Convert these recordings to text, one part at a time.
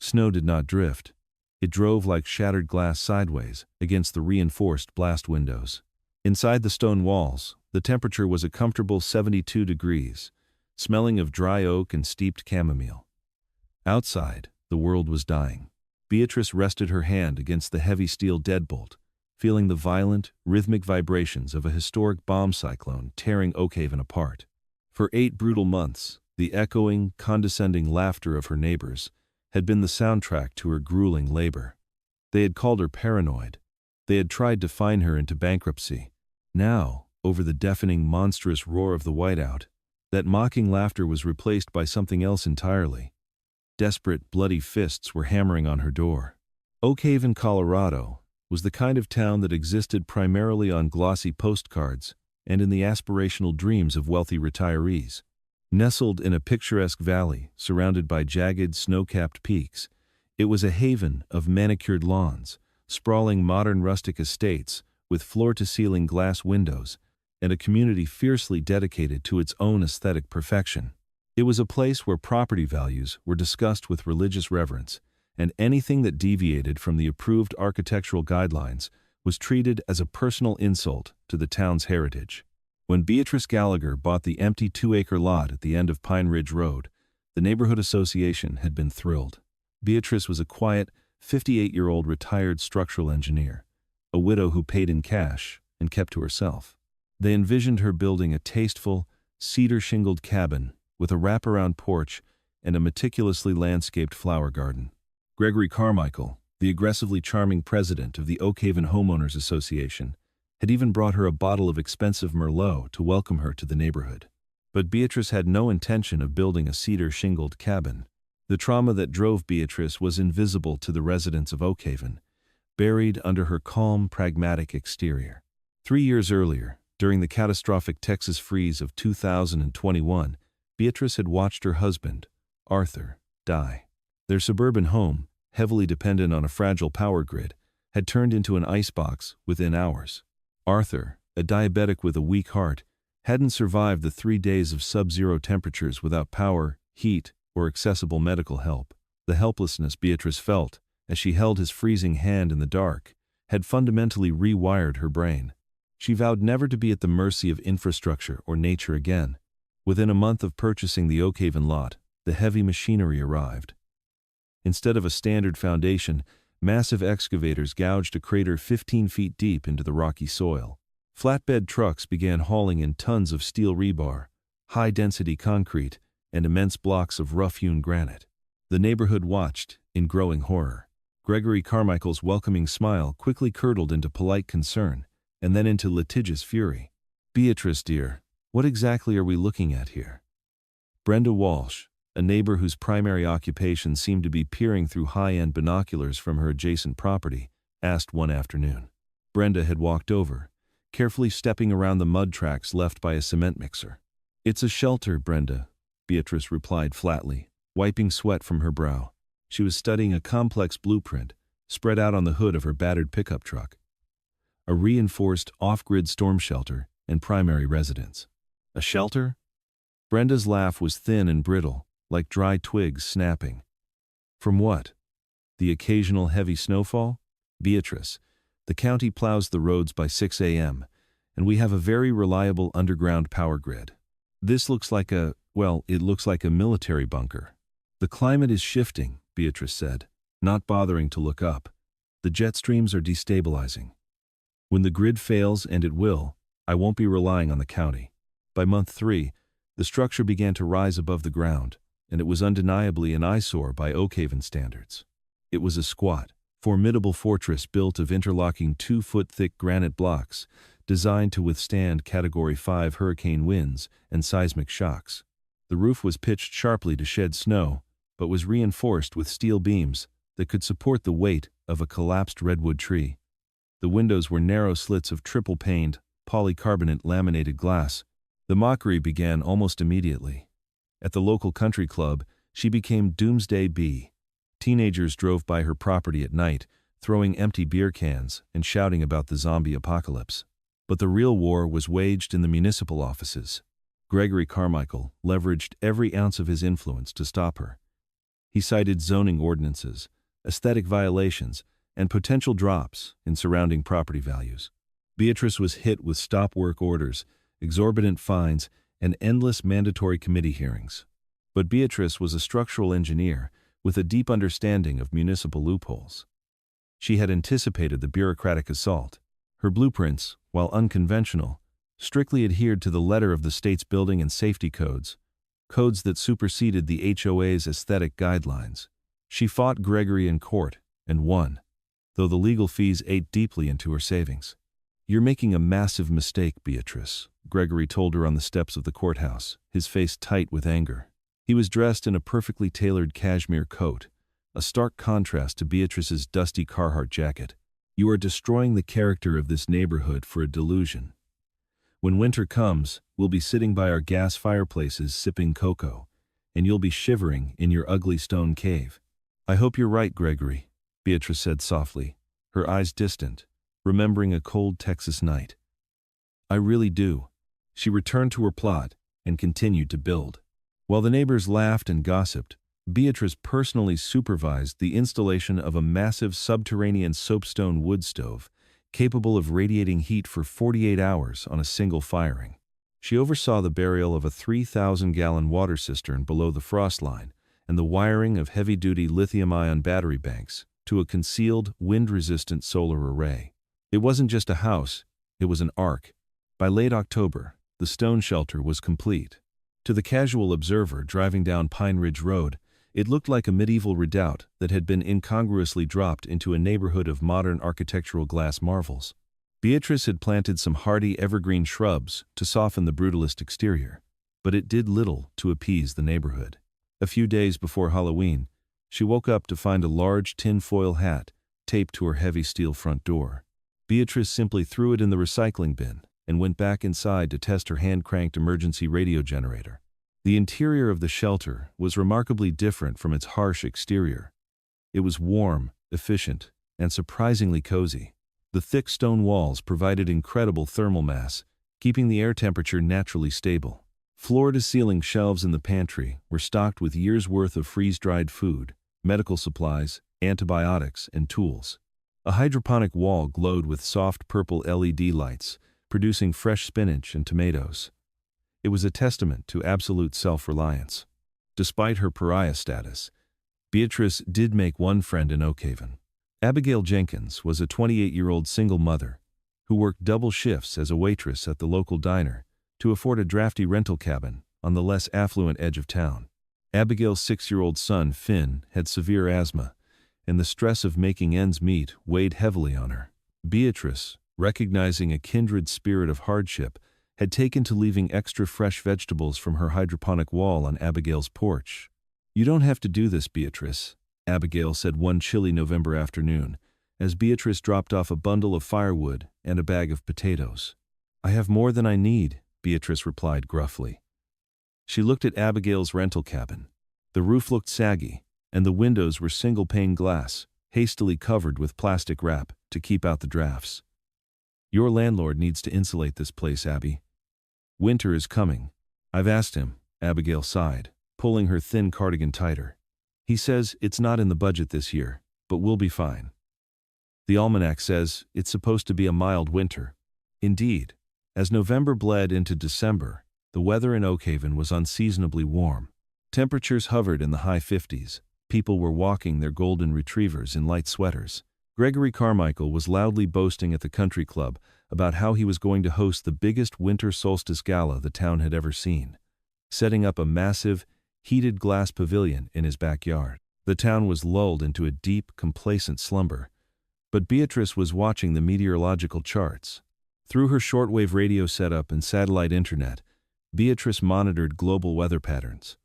Snow did not drift. It drove like shattered glass sideways against the reinforced blast windows. Inside the stone walls, the temperature was a comfortable 72 degrees, smelling of dry oak and steeped chamomile. Outside, the world was dying. Beatrice rested her hand against the heavy steel deadbolt, feeling the violent, rhythmic vibrations of a historic bomb cyclone tearing Oakhaven apart. For 8 brutal months, the echoing, condescending laughter of her neighbors had been the soundtrack to her grueling labor. They had called her paranoid. They had tried to fine her into bankruptcy. Now, over the deafening, monstrous roar of the whiteout, that mocking laughter was replaced by something else entirely. Desperate, bloody fists were hammering on her door. Oakhaven, Colorado, was the kind of town that existed primarily on glossy postcards and in the aspirational dreams of wealthy retirees. Nestled in a picturesque valley surrounded by jagged, snow-capped peaks, it was a haven of manicured lawns, sprawling modern rustic estates with floor-to-ceiling glass windows, and a community fiercely dedicated to its own aesthetic perfection. It was a place where property values were discussed with religious reverence, and anything that deviated from the approved architectural guidelines was treated as a personal insult to the town's heritage. When Beatrice Gallagher bought the empty 2-acre lot at the end of Pine Ridge Road, the neighborhood association had been thrilled. Beatrice was a quiet, 58-year-old retired structural engineer, a widow who paid in cash and kept to herself. They envisioned her building a tasteful, cedar-shingled cabin with a wraparound porch and a meticulously landscaped flower garden. Gregory Carmichael, the aggressively charming president of the Oakhaven Homeowners Association, had even brought her a bottle of expensive Merlot to welcome her to the neighborhood. But Beatrice had no intention of building a cedar-shingled cabin. The trauma that drove Beatrice was invisible to the residents of Oakhaven, buried under her calm, pragmatic exterior. 3 years earlier, during the catastrophic Texas freeze of 2021, Beatrice had watched her husband, Arthur, die. Their suburban home, heavily dependent on a fragile power grid, had turned into an icebox within hours. Arthur, a diabetic with a weak heart, hadn't survived the 3 days of sub-zero temperatures without power, heat, or accessible medical help. The helplessness Beatrice felt, as she held his freezing hand in the dark, had fundamentally rewired her brain. She vowed never to be at the mercy of infrastructure or nature again. Within a month of purchasing the Oakhaven lot, the heavy machinery arrived. Instead of a standard foundation, massive excavators gouged a crater 15 feet deep into the rocky soil. Flatbed trucks began hauling in tons of steel rebar, high-density concrete, and immense blocks of rough-hewn granite. The neighborhood watched, in growing horror. Gregory Carmichael's welcoming smile quickly curdled into polite concern, and then into litigious fury. "Beatrice, dear, what exactly are we looking at here?" Brenda Walsh, a neighbor whose primary occupation seemed to be peering through high-end binoculars from her adjacent property, asked one afternoon. Brenda had walked over, carefully stepping around the mud tracks left by a cement mixer. "It's a shelter, Brenda," Beatrice replied flatly, wiping sweat from her brow. She was studying a complex blueprint spread out on the hood of her battered pickup truck. A reinforced off-grid storm shelter and primary residence. A shelter? Brenda's laugh was thin and brittle, like dry twigs snapping. From what? The occasional heavy snowfall? Beatrice, the county plows the roads by 6 a.m., and we have a very reliable underground power grid. This looks like it looks like a military bunker. The climate is shifting, Beatrice said, not bothering to look up. The jet streams are destabilizing. When the grid fails, and it will, I won't be relying on the county. By month 3, the structure began to rise above the ground, and it was undeniably an eyesore by Oakhaven standards. It was a squat, formidable fortress built of interlocking 2-foot-thick granite blocks, designed to withstand Category 5 hurricane winds and seismic shocks. The roof was pitched sharply to shed snow, but was reinforced with steel beams that could support the weight of a collapsed redwood tree. The windows were narrow slits of triple-paned, polycarbonate laminated glass. The mockery began almost immediately. At the local country club, she became Doomsday Bee. Teenagers drove by her property at night, throwing empty beer cans and shouting about the zombie apocalypse. But the real war was waged in the municipal offices. Gregory Carmichael leveraged every ounce of his influence to stop her. He cited zoning ordinances, aesthetic violations, and potential drops in surrounding property values. Beatrice was hit with stop work orders, exorbitant fines, and endless mandatory committee hearings. But Beatrice was a structural engineer with a deep understanding of municipal loopholes. She had anticipated the bureaucratic assault. Her blueprints, while unconventional, strictly adhered to the letter of the state's building and safety codes, codes that superseded the HOA's aesthetic guidelines. She fought Gregory in court and won, though the legal fees ate deeply into her savings. "You're making a massive mistake, Beatrice," Gregory told her on the steps of the courthouse, his face tight with anger. He was dressed in a perfectly tailored cashmere coat, a stark contrast to Beatrice's dusty Carhartt jacket. "You are destroying the character of this neighborhood for a delusion. When winter comes, we'll be sitting by our gas fireplaces sipping cocoa, and you'll be shivering in your ugly stone cave." "I hope you're right, Gregory," Beatrice said softly, her eyes distant, remembering a cold Texas night. "I really do." She returned to her plot and continued to build. While the neighbors laughed and gossiped, Beatrice personally supervised the installation of a massive subterranean soapstone wood stove, capable of radiating heat for 48 hours on a single firing. She oversaw the burial of a 3,000-gallon water cistern below the frost line and the wiring of heavy-duty lithium-ion battery banks to a concealed, wind-resistant solar array. It wasn't just a house, it was an ark. By late October, the stone shelter was complete. To the casual observer driving down Pine Ridge Road, it looked like a medieval redoubt that had been incongruously dropped into a neighborhood of modern architectural glass marvels. Beatrice had planted some hardy evergreen shrubs to soften the brutalist exterior, but it did little to appease the neighborhood. A few days before Halloween, she woke up to find a large tinfoil hat taped to her heavy steel front door. Beatrice simply threw it in the recycling bin and went back inside to test her hand-cranked emergency radio generator. The interior of the shelter was remarkably different from its harsh exterior. It was warm, efficient, and surprisingly cozy. The thick stone walls provided incredible thermal mass, keeping the air temperature naturally stable. Floor-to-ceiling shelves in the pantry were stocked with years' worth of freeze-dried food, medical supplies, antibiotics, and tools. A hydroponic wall glowed with soft purple LED lights, producing fresh spinach and tomatoes. It was a testament to absolute self-reliance. Despite her pariah status, Beatrice did make one friend in Oakhaven. Abigail Jenkins was a 28-year-old single mother who worked double shifts as a waitress at the local diner to afford a drafty rental cabin on the less affluent edge of town. Abigail's 6-year-old son, Finn, had severe asthma, and the stress of making ends meet weighed heavily on her. Beatrice, recognizing a kindred spirit of hardship, had taken to leaving extra fresh vegetables from her hydroponic wall on Abigail's porch. "You don't have to do this, Beatrice," Abigail said one chilly November afternoon, as Beatrice dropped off a bundle of firewood and a bag of potatoes. "I have more than I need," Beatrice replied gruffly. She looked at Abigail's rental cabin. The roof looked saggy, and the windows were single-pane glass, hastily covered with plastic wrap to keep out the drafts. "Your landlord needs to insulate this place, Abby. Winter is coming. I've asked him," Abigail sighed, pulling her thin cardigan tighter. "He says it's not in the budget this year, but we'll be fine. The almanac says it's supposed to be a mild winter." Indeed, as November bled into December, the weather in Oakhaven was unseasonably warm. Temperatures hovered in the high 50s. People were walking their golden retrievers in light sweaters. Gregory Carmichael was loudly boasting at the country club about how he was going to host the biggest winter solstice gala the town had ever seen, setting up a massive, heated glass pavilion in his backyard. The town was lulled into a deep, complacent slumber, but Beatrice was watching the meteorological charts. Through her shortwave radio setup and satellite internet, Beatrice monitored global weather patterns.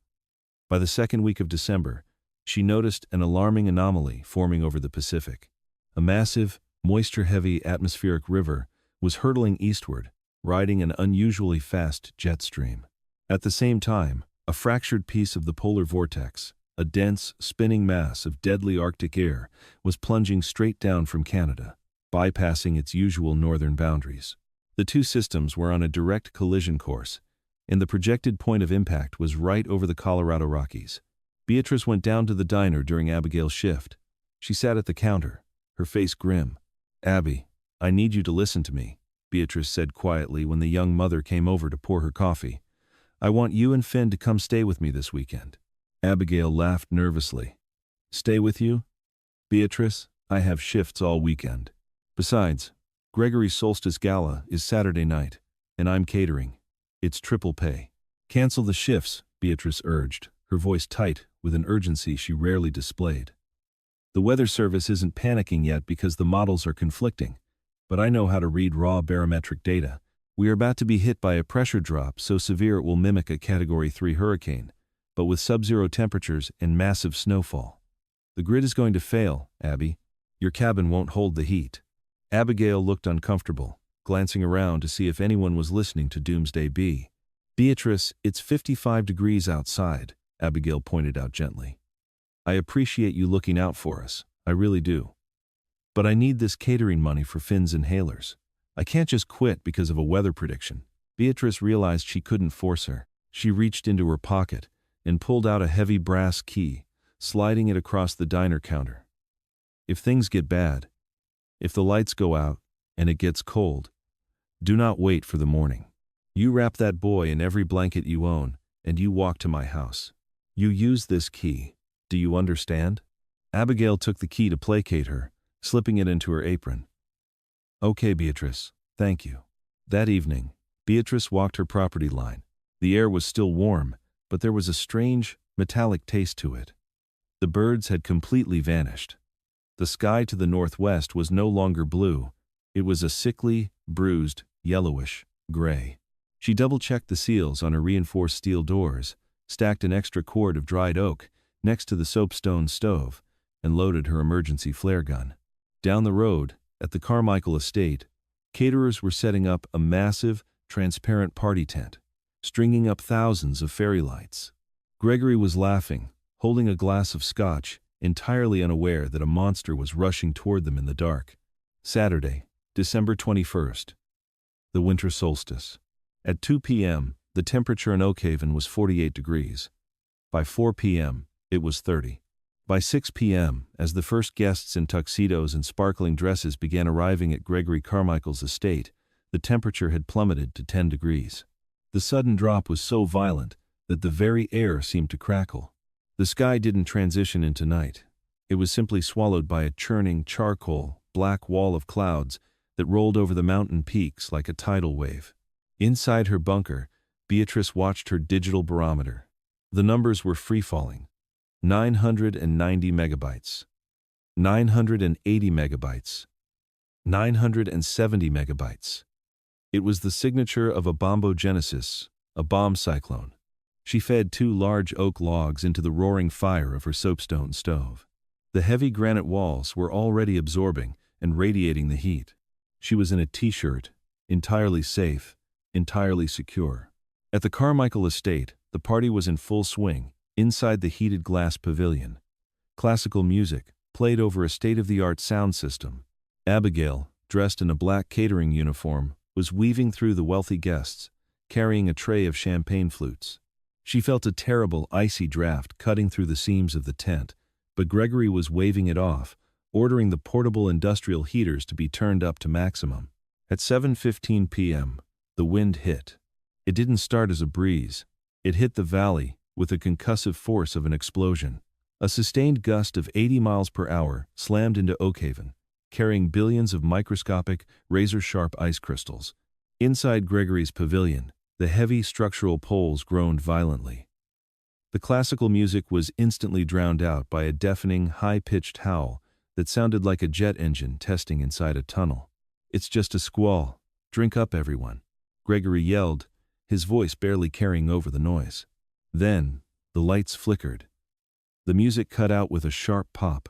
By the second week of December, she noticed an alarming anomaly forming over the Pacific. A massive, moisture-heavy atmospheric river was hurtling eastward, riding an unusually fast jet stream. At the same time, a fractured piece of the polar vortex, a dense, spinning mass of deadly Arctic air, was plunging straight down from Canada, bypassing its usual northern boundaries. The two systems were on a direct collision course, and the projected point of impact was right over the Colorado Rockies. Beatrice went down to the diner during Abigail's shift. She sat at the counter, her face grim. "Abby, I need you to listen to me," Beatrice said quietly when the young mother came over to pour her coffee. "I want you and Finn to come stay with me this weekend." Abigail laughed nervously. "Stay with you? Beatrice, I have shifts all weekend. Besides, Gregory's Solstice Gala is Saturday night, and I'm catering. It's triple pay." "Cancel the shifts," Beatrice urged, her voice tight with an urgency she rarely displayed. "The weather service isn't panicking yet because the models are conflicting, but I know how to read raw barometric data. We are about to be hit by a pressure drop so severe it will mimic a Category 3 hurricane, but with sub-zero temperatures and massive snowfall. The grid is going to fail, Abby. Your cabin won't hold the heat." Abigail looked uncomfortable, glancing around to see if anyone was listening to Doomsday B. "Beatrice, it's 55 degrees outside," Abigail pointed out gently. "I appreciate you looking out for us, I really do. But I need this catering money for Finn's inhalers. I can't just quit because of a weather prediction." Beatrice realized she couldn't force her. She reached into her pocket and pulled out a heavy brass key, sliding it across the diner counter. "If things get bad, if the lights go out and it gets cold, do not wait for the morning. You wrap that boy in every blanket you own, and you walk to my house. You use this key. Do you understand?" Abigail took the key to placate her, slipping it into her apron. "Okay, Beatrice, thank you." That evening, Beatrice walked her property line. The air was still warm, but there was a strange, metallic taste to it. The birds had completely vanished. The sky to the northwest was no longer blue. It was a sickly, bruised, yellowish gray. She double-checked the seals on her reinforced steel doors, stacked an extra cord of dried oak next to the soapstone stove, and loaded her emergency flare gun. Down the road, at the Carmichael estate, caterers were setting up a massive, transparent party tent, stringing up thousands of fairy lights. Gregory was laughing, holding a glass of scotch, entirely unaware that a monster was rushing toward them in the dark. Saturday, December 21st. The winter solstice. At 2 p.m., the temperature in Oakhaven was 48 degrees. By 4 p.m., it was 30. By 6 p.m., as the first guests in tuxedos and sparkling dresses began arriving at Gregory Carmichael's estate, the temperature had plummeted to 10 degrees. The sudden drop was so violent that the very air seemed to crackle. The sky didn't transition into night. It was simply swallowed by a churning, charcoal, black wall of clouds that rolled over the mountain peaks like a tidal wave. Inside her bunker, Beatrice watched her digital barometer. The numbers were free-falling. 990 megabytes. 980 megabytes. 970 megabytes. It was the signature of a bombogenesis, a bomb cyclone. She fed 2 large oak logs into the roaring fire of her soapstone stove. The heavy granite walls were already absorbing and radiating the heat. She was in a t-shirt, entirely safe, entirely secure. At the Carmichael estate, the party was in full swing, inside the heated glass pavilion. Classical music played over a state-of-the-art sound system. Abigail, dressed in a black catering uniform, was weaving through the wealthy guests, carrying a tray of champagne flutes. She felt a terrible, icy draft cutting through the seams of the tent, but Gregory was waving it off, ordering the portable industrial heaters to be turned up to maximum. At 7:15 p.m., the wind hit. It didn't start as a breeze. It hit the valley with the concussive force of an explosion. A sustained gust of 80 miles per hour slammed into Oakhaven, carrying billions of microscopic, razor-sharp ice crystals. Inside Gregory's pavilion, the heavy structural poles groaned violently. The classical music was instantly drowned out by a deafening, high-pitched howl that sounded like a jet engine testing inside a tunnel. "It's just a squall. Drink up, everyone," Gregory yelled, his voice barely carrying over the noise. Then, the lights flickered. The music cut out with a sharp pop.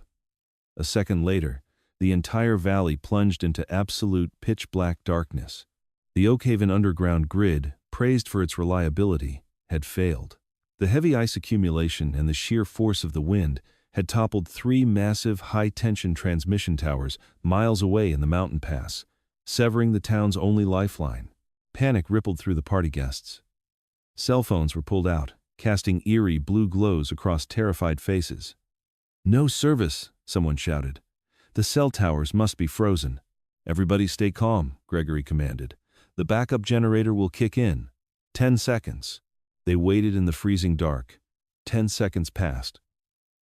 A second later, the entire valley plunged into absolute pitch-black darkness. The Oakhaven underground grid, praised for its reliability, had failed. The heavy ice accumulation and the sheer force of the wind had toppled 3 massive high-tension transmission towers miles away in the mountain pass, severing the town's only lifeline. Panic rippled through the party guests. Cell phones were pulled out, casting eerie blue glows across terrified faces. "No service," someone shouted. "The cell towers must be frozen." "Everybody stay calm," Gregory commanded. "The backup generator will kick in. 10 seconds." They waited in the freezing dark. 10 seconds passed.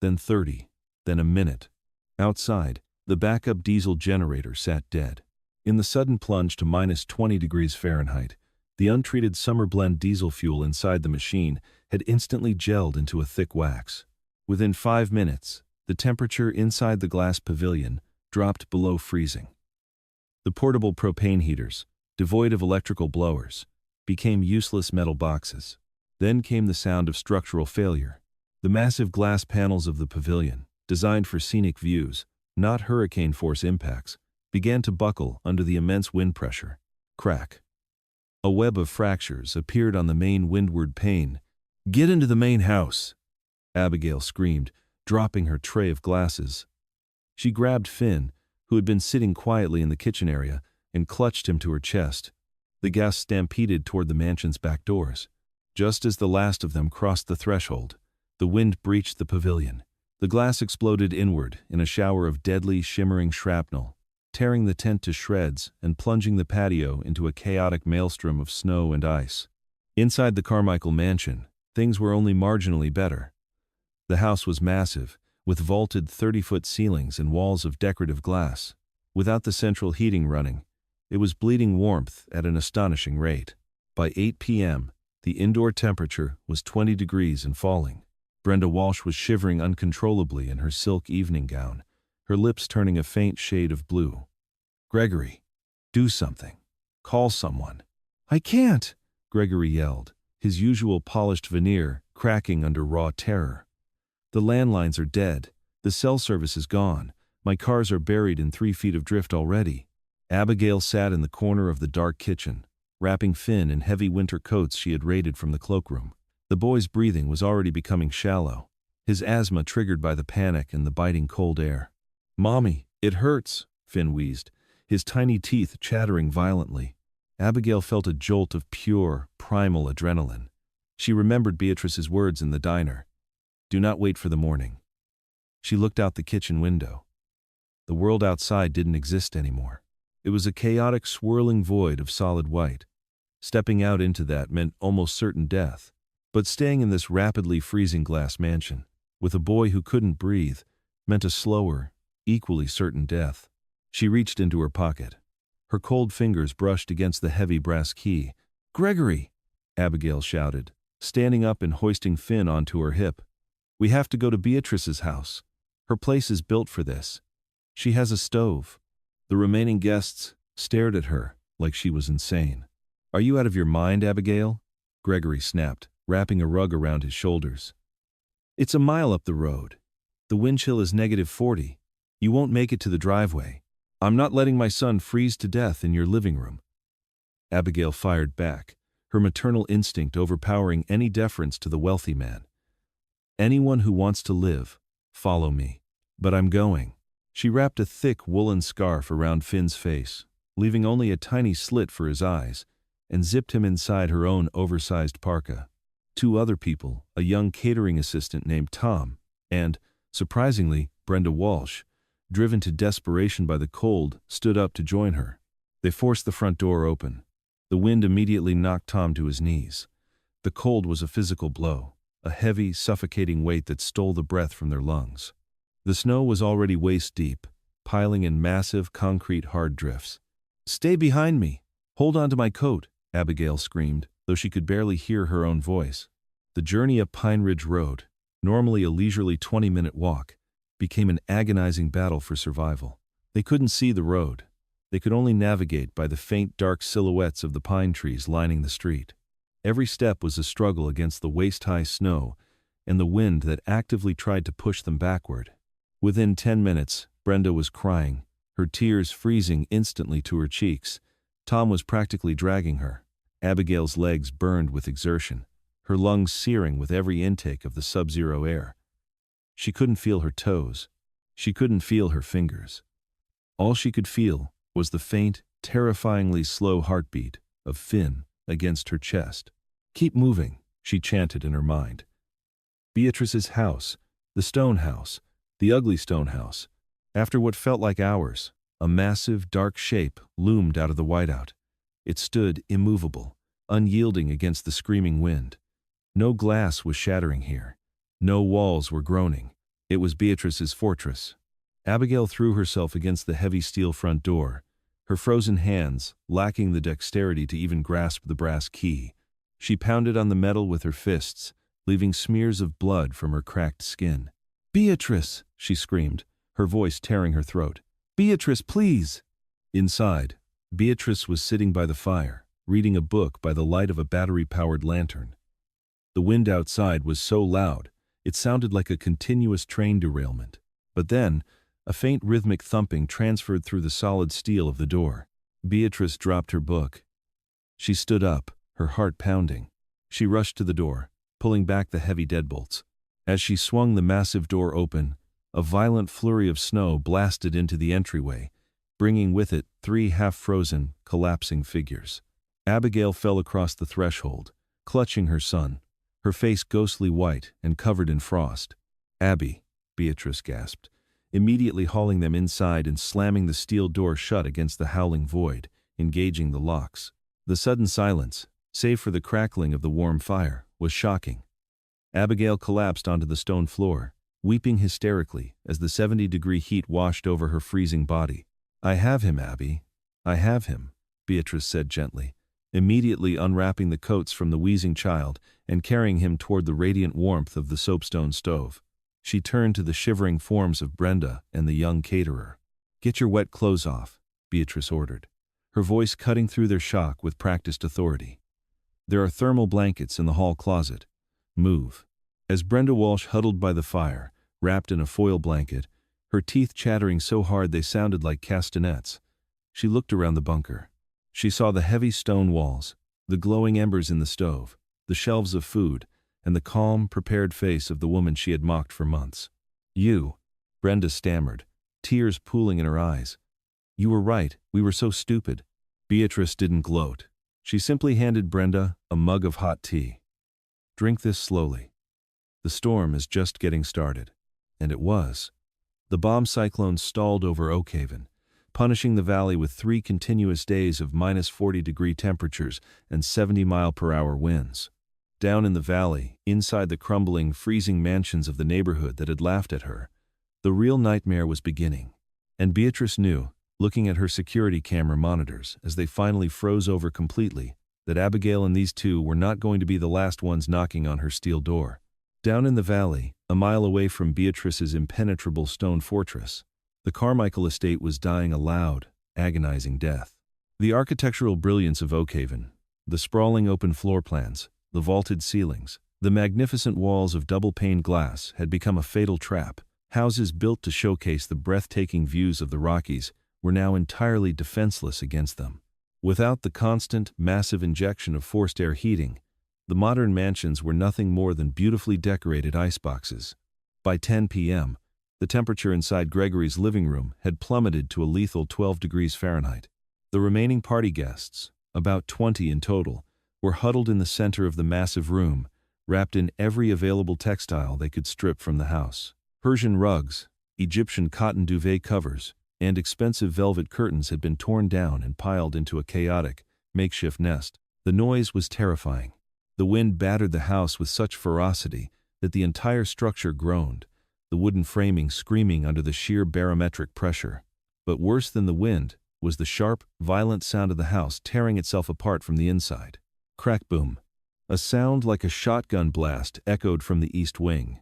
Then 30. Then a minute. Outside, the backup diesel generator sat dead. In the sudden plunge to -20 degrees Fahrenheit, the untreated summer blend diesel fuel inside the machine had instantly gelled into a thick wax. Within 5 minutes, the temperature inside the glass pavilion dropped below freezing. The portable propane heaters, devoid of electrical blowers, became useless metal boxes. Then came the sound of structural failure. The massive glass panels of the pavilion, designed for scenic views, not hurricane-force impacts, began to buckle under the immense wind pressure. Crack. A web of fractures appeared on the main windward pane. "Get into the main house!" Abigail screamed, dropping her tray of glasses. She grabbed Finn, who had been sitting quietly in the kitchen area, and clutched him to her chest. The guests stampeded toward the mansion's back doors. Just as the last of them crossed the threshold, the wind breached the pavilion. The glass exploded inward in a shower of deadly, shimmering shrapnel, tearing the tent to shreds and plunging the patio into a chaotic maelstrom of snow and ice. Inside the Carmichael mansion, things were only marginally better. The house was massive, with vaulted 30-foot ceilings and walls of decorative glass. Without the central heating running, it was bleeding warmth at an astonishing rate. By 8 p.m., the indoor temperature was 20 degrees and falling. Brenda Walsh was shivering uncontrollably in her silk evening gown, her lips turning a faint shade of blue. "Gregory, do something. Call someone." "I can't," Gregory yelled, his usual polished veneer cracking under raw terror. "The landlines are dead. The cell service is gone. My cars are buried in 3 feet of drift already." Abigail sat in the corner of the dark kitchen, wrapping Finn in heavy winter coats she had raided from the cloakroom. The boy's breathing was already becoming shallow, his asthma triggered by the panic and the biting cold air. "Mommy, it hurts," Finn wheezed, his tiny teeth chattering violently. Abigail felt a jolt of pure, primal adrenaline. She remembered Beatrice's words in the diner. "Do not wait for the morning." She looked out the kitchen window. The world outside didn't exist anymore. It was a chaotic, swirling void of solid white. Stepping out into that meant almost certain death. But staying in this rapidly freezing glass mansion, with a boy who couldn't breathe, meant a slower, equally certain death. She reached into her pocket. Her cold fingers brushed against the heavy brass key. "Gregory!" Abigail shouted, standing up and hoisting Finn onto her hip. "We have to go to Beatrice's house. Her place is built for this. She has a stove." The remaining guests stared at her like she was insane. "Are you out of your mind, Abigail?" Gregory snapped, wrapping a rug around his shoulders. "It's a mile up the road. The wind chill is -40. You won't make it to the driveway. I'm not letting my son freeze to death in your living room." Abigail fired back, her maternal instinct overpowering any deference to the wealthy man. "Anyone who wants to live, follow me. But I'm going." She wrapped a thick woolen scarf around Finn's face, leaving only a tiny slit for his eyes, and zipped him inside her own oversized parka. 2 other people, a young catering assistant named Tom, and, surprisingly, Brenda Walsh, driven to desperation by the cold, stood up to join her. They forced the front door open. The wind immediately knocked Tom to his knees. The cold was a physical blow, a heavy, suffocating weight that stole the breath from their lungs. The snow was already waist-deep, piling in massive, concrete hard drifts. "Stay behind me! Hold on to my coat!" Abigail screamed, though she could barely hear her own voice. The journey up Pine Ridge Road, normally a leisurely 20-minute walk, became an agonizing battle for survival. They couldn't see the road. They could only navigate by the faint, dark silhouettes of the pine trees lining the street. Every step was a struggle against the waist-high snow and the wind that actively tried to push them backward. Within 10 minutes, Brenda was crying, her tears freezing instantly to her cheeks. Tom was practically dragging her. Abigail's legs burned with exertion, her lungs searing with every intake of the sub-zero air. She couldn't feel her toes. She couldn't feel her fingers. All she could feel was the faint, terrifyingly slow heartbeat of Finn against her chest. "Keep moving," she chanted in her mind. Beatrice's house, the stone house, the ugly stone house. After what felt like hours, a massive, dark shape loomed out of the whiteout. It stood immovable, unyielding against the screaming wind. No glass was shattering here. No walls were groaning. It was Beatrice's fortress. Abigail threw herself against the heavy steel front door, her frozen hands lacking the dexterity to even grasp the brass key. She pounded on the metal with her fists, leaving smears of blood from her cracked skin. "Beatrice!" she screamed, her voice tearing her throat. "Beatrice, please!" Inside, Beatrice was sitting by the fire, reading a book by the light of a battery-powered lantern. The wind outside was so loud, it sounded like a continuous train derailment. But then, a faint rhythmic thumping transferred through the solid steel of the door. Beatrice dropped her book. She stood up, her heart pounding. She rushed to the door, pulling back the heavy deadbolts. As she swung the massive door open, a violent flurry of snow blasted into the entryway, bringing with it 3 half-frozen, collapsing figures. Abigail fell across the threshold, clutching her son, her face ghostly white and covered in frost. "Abby," Beatrice gasped, immediately hauling them inside and slamming the steel door shut against the howling void, engaging the locks. The sudden silence, save for the crackling of the warm fire, was shocking. Abigail collapsed onto the stone floor, weeping hysterically as the 70-degree heat washed over her freezing body. "I have him, Abby. I have him," Beatrice said gently, immediately unwrapping the coats from the wheezing child and carrying him toward the radiant warmth of the soapstone stove. She turned to the shivering forms of Brenda and the young caterer. "Get your wet clothes off," Beatrice ordered, her voice cutting through their shock with practiced authority. "There are thermal blankets in the hall closet. Move." As Brenda Walsh huddled by the fire, wrapped in a foil blanket, her teeth chattering so hard they sounded like castanets, she looked around the bunker. She saw the heavy stone walls, the glowing embers in the stove, the shelves of food, and the calm, prepared face of the woman she had mocked for months. "You," Brenda stammered, tears pooling in her eyes. "You were right, we were so stupid." Beatrice didn't gloat. She simply handed Brenda a mug of hot tea. "Drink this slowly. The storm is just getting started." And it was. The bomb cyclone stalled over Oakhaven, punishing the valley with 3 continuous days of -40-degree temperatures and 70-mile-per-hour winds. Down in the valley, inside the crumbling, freezing mansions of the neighborhood that had laughed at her, the real nightmare was beginning. And Beatrice knew, looking at her security camera monitors as they finally froze over completely, that Abigail and these two were not going to be the last ones knocking on her steel door. Down in the valley, a mile away from Beatrice's impenetrable stone fortress, the Carmichael estate was dying a loud, agonizing death. The architectural brilliance of Oakhaven, the sprawling open floor plans, the vaulted ceilings, the magnificent walls of double-paned glass had become a fatal trap. Houses built to showcase the breathtaking views of the Rockies were now entirely defenseless against them. Without the constant, massive injection of forced air heating, the modern mansions were nothing more than beautifully decorated iceboxes. By 10 p.m., the temperature inside Gregory's living room had plummeted to a lethal 12 degrees Fahrenheit. The remaining party guests, about 20 in total, were huddled in the center of the massive room, wrapped in every available textile they could strip from the house. Persian rugs, Egyptian cotton duvet covers, and expensive velvet curtains had been torn down and piled into a chaotic, makeshift nest. The noise was terrifying. The wind battered the house with such ferocity that the entire structure groaned, the wooden framing screaming under the sheer barometric pressure. But worse than the wind was the sharp, violent sound of the house tearing itself apart from the inside. Crack boom. A sound like a shotgun blast echoed from the east wing.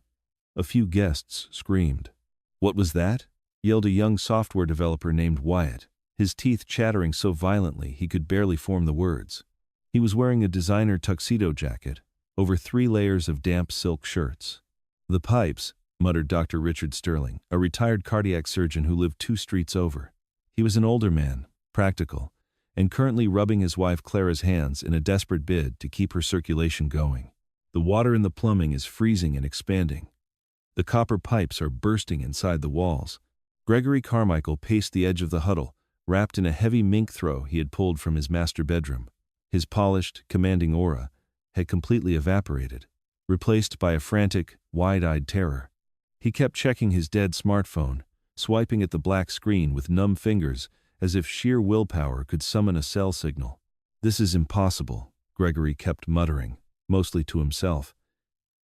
A few guests screamed. "What was that?" yelled a young software developer named Wyatt, his teeth chattering so violently he could barely form the words. He was wearing a designer tuxedo jacket over 3 layers of damp silk shirts. "The pipes," muttered Dr. Richard Sterling, a retired cardiac surgeon who lived 2 streets over. He was an older man, practical, and currently rubbing his wife Clara's hands in a desperate bid to keep her circulation going. "The water in the plumbing is freezing and expanding. The copper pipes are bursting inside the walls." Gregory Carmichael paced the edge of the huddle, wrapped in a heavy mink throw he had pulled from his master bedroom. His polished, commanding aura, had completely evaporated, replaced by a frantic, wide-eyed terror. He kept checking his dead smartphone, swiping at the black screen with numb fingers as if sheer willpower could summon a cell signal. "This is impossible," Gregory kept muttering, mostly to himself.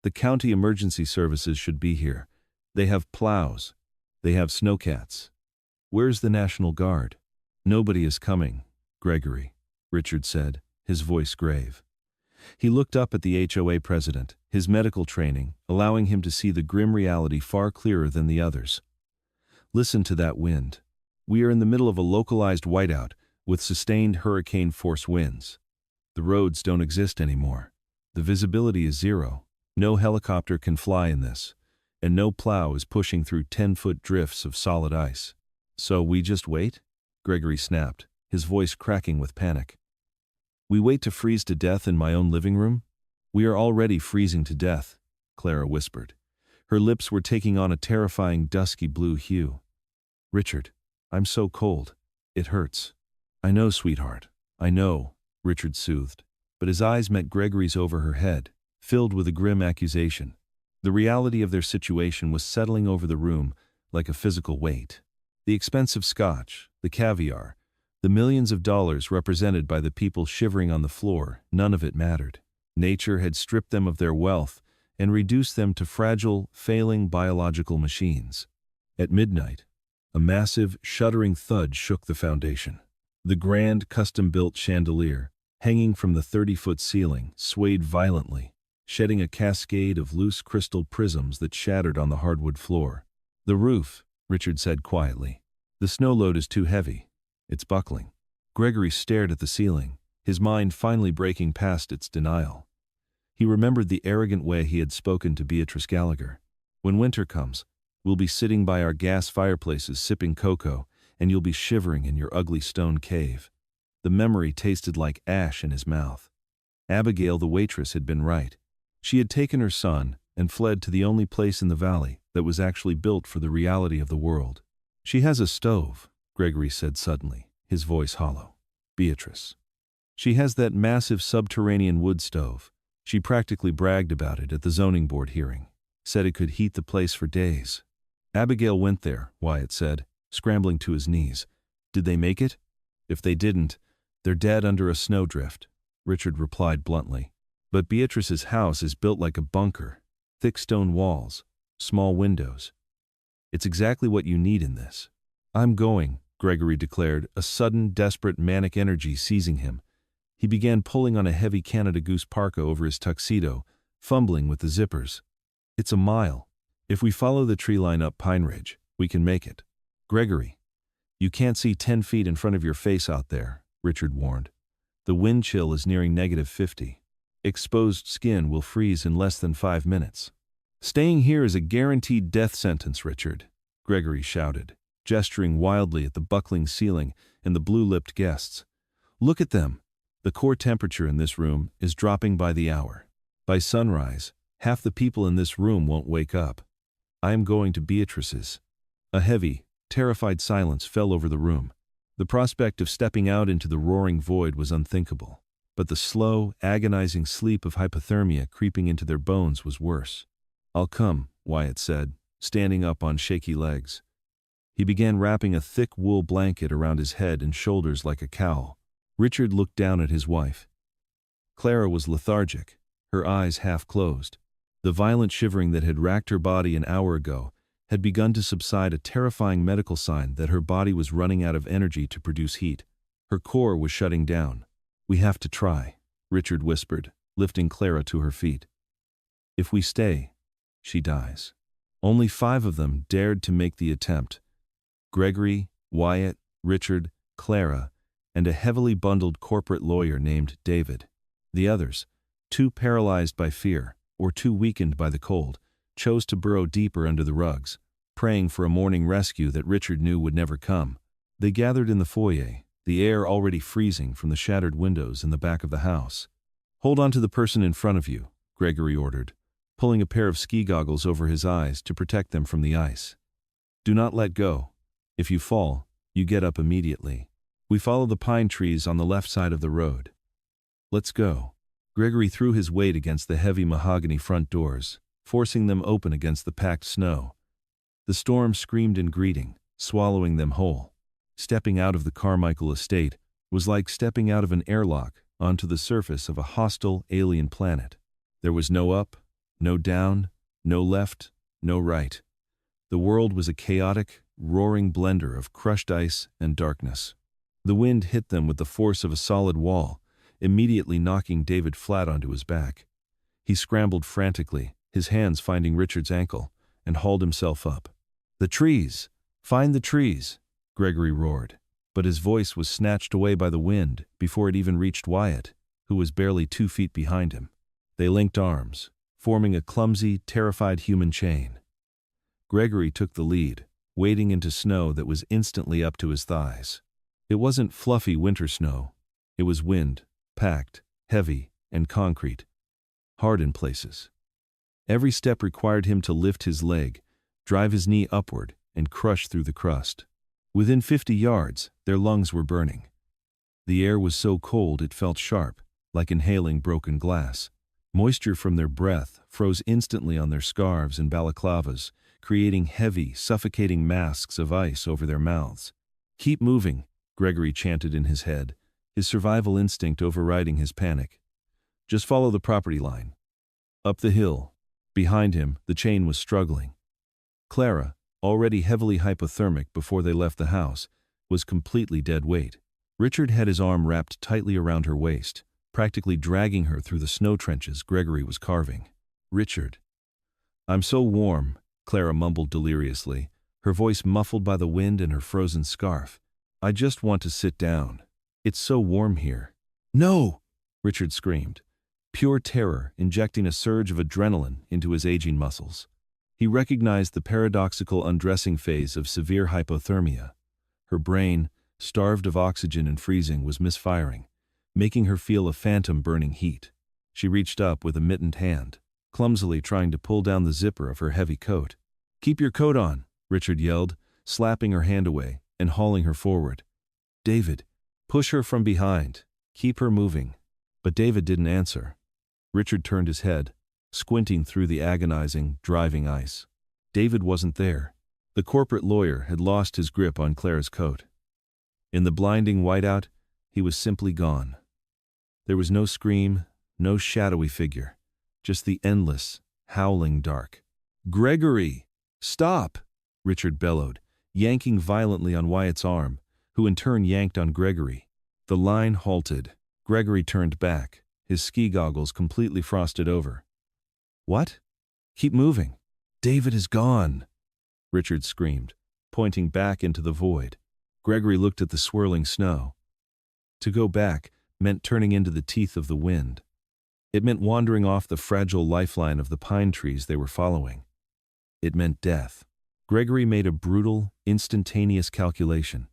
"The county emergency services should be here. They have plows. They have snowcats. Where's the National Guard?" "Nobody is coming, Gregory," Richard said, his voice grave. He looked up at the HOA president, his medical training allowing him to see the grim reality far clearer than the others. "Listen to that wind. We are in the middle of a localized whiteout with sustained hurricane-force winds. The roads don't exist anymore. The visibility is zero. No helicopter can fly in this, and no plow is pushing through 10-foot drifts of solid ice. So we just wait?" Gregory snapped, his voice cracking with panic. "We wait to freeze to death in my own living room?" "We are already freezing to death," Clara whispered. Her lips were taking on a terrifying dusky blue hue. "Richard, I'm so cold. It hurts." "I know, sweetheart. I know," Richard soothed, but his eyes met Gregory's over her head, filled with a grim accusation. The reality of their situation was settling over the room like a physical weight. The expensive scotch, the caviar, the millions of dollars represented by the people shivering on the floor, none of it mattered. Nature had stripped them of their wealth and reduced them to fragile, failing biological machines. At midnight, a massive, shuddering thud shook the foundation. The grand, custom-built chandelier, hanging from the 30-foot ceiling, swayed violently, shedding a cascade of loose crystal prisms that shattered on the hardwood floor. "The roof," Richard said quietly. "The snow load is too heavy. It's buckling." Gregory stared at the ceiling, his mind finally breaking past its denial. He remembered the arrogant way he had spoken to Beatrice Gallagher. "When winter comes, we'll be sitting by our gas fireplaces sipping cocoa, and you'll be shivering in your ugly stone cave." The memory tasted like ash in his mouth. Abigail, the waitress, had been right. She had taken her son and fled to the only place in the valley that was actually built for the reality of the world. "She has a stove," Gregory said suddenly, his voice hollow. "Beatrice. She has that massive subterranean wood stove. She practically bragged about it at the zoning board hearing. Said it could heat the place for days." "Abigail went there," Wyatt said, scrambling to his knees. "Did they make it?" "If they didn't, they're dead under a snowdrift," Richard replied bluntly. "But Beatrice's house is built like a bunker. Thick stone walls, small windows. It's exactly what you need in this." "I'm going," Gregory declared, a sudden, desperate, manic energy seizing him. He began pulling on a heavy Canada Goose parka over his tuxedo, fumbling with the zippers. "It's a mile. If we follow the tree line up Pine Ridge, we can make it." "Gregory, you can't see 10 feet in front of your face out there," Richard warned. "The wind chill is nearing -50. Exposed skin will freeze in less than 5 minutes." "Staying here is a guaranteed death sentence, Richard," Gregory shouted, gesturing wildly at the buckling ceiling and the blue-lipped guests. "Look at them. The core temperature in this room is dropping by the hour. By sunrise, half the people in this room won't wake up. I am going to Beatrice's." A heavy, terrified silence fell over the room. The prospect of stepping out into the roaring void was unthinkable, but the slow, agonizing sleep of hypothermia creeping into their bones was worse. "I'll come," Wyatt said, standing up on shaky legs. He began wrapping a thick wool blanket around his head and shoulders like a cowl. Richard looked down at his wife. Clara was lethargic, her eyes half closed. The violent shivering that had racked her body an hour ago had begun to subside, a terrifying medical sign that her body was running out of energy to produce heat. Her core was shutting down. "We have to try," Richard whispered, lifting Clara to her feet. "If we stay, she dies." Only 5 of them dared to make the attempt. Gregory, Wyatt, Richard, Clara, and a heavily bundled corporate lawyer named David. The others, too paralyzed by fear or too weakened by the cold, chose to burrow deeper under the rugs, praying for a morning rescue that Richard knew would never come. They gathered in the foyer, the air already freezing from the shattered windows in the back of the house. "Hold on to the person in front of you," Gregory ordered, pulling a pair of ski goggles over his eyes to protect them from the ice. "Do not let go. If you fall, you get up immediately. We follow the pine trees on the left side of the road." "Let's go." Gregory threw his weight against the heavy mahogany front doors, forcing them open against the packed snow. The storm screamed in greeting, swallowing them whole. Stepping out of the Carmichael estate was like stepping out of an airlock onto the surface of a hostile alien planet. There was no up, no down, no left, no right. The world was a chaotic, roaring blender of crushed ice and darkness. The wind hit them with the force of a solid wall, immediately knocking David flat onto his back. He scrambled frantically, his hands finding Richard's ankle, and hauled himself up. "The trees! Find the trees!" Gregory roared, but his voice was snatched away by the wind before it even reached Wyatt, who was barely 2 feet behind him. They linked arms, forming a clumsy, terrified human chain. Gregory took the lead, wading into snow that was instantly up to his thighs. It wasn't fluffy winter snow. It was wind, packed, heavy, and concrete, hard in places. Every step required him to lift his leg, drive his knee upward, and crush through the crust. Within 50 yards, their lungs were burning. The air was so cold it felt sharp, like inhaling broken glass. Moisture from their breath froze instantly on their scarves and balaclavas, creating heavy, suffocating masks of ice over their mouths. "Keep moving," Gregory chanted in his head, his survival instinct overriding his panic. "Just follow the property line." Up the hill, behind him, the chain was struggling. Clara, already heavily hypothermic before they left the house, was completely dead weight. Richard had his arm wrapped tightly around her waist, practically dragging her through the snow trenches Gregory was carving. "Richard." "I'm so warm," Clara mumbled deliriously, her voice muffled by the wind and her frozen scarf. "I just want to sit down. It's so warm here." "No!" Richard screamed, pure terror injecting a surge of adrenaline into his aging muscles. He recognized the paradoxical undressing phase of severe hypothermia. Her brain, starved of oxygen and freezing, was misfiring, making her feel a phantom burning heat. She reached up with a mittened hand, clumsily trying to pull down the zipper of her heavy coat. "Keep your coat on," Richard yelled, slapping her hand away and hauling her forward. "David, push her from behind. Keep her moving." But David didn't answer. Richard turned his head, squinting through the agonizing, driving ice. David wasn't there. The corporate lawyer had lost his grip on Clara's coat. In the blinding whiteout, he was simply gone. There was no scream, no shadowy figure, just the endless, howling dark. "Gregory! Stop!" Richard bellowed, yanking violently on Wyatt's arm, who in turn yanked on Gregory. The line halted. Gregory turned back, his ski goggles completely frosted over. "What? Keep moving." "David is gone," Richard screamed, pointing back into the void. Gregory looked at the swirling snow. To go back meant turning into the teeth of the wind. It meant wandering off the fragile lifeline of the pine trees they were following. It meant death. Gregory made a brutal, instantaneous calculation.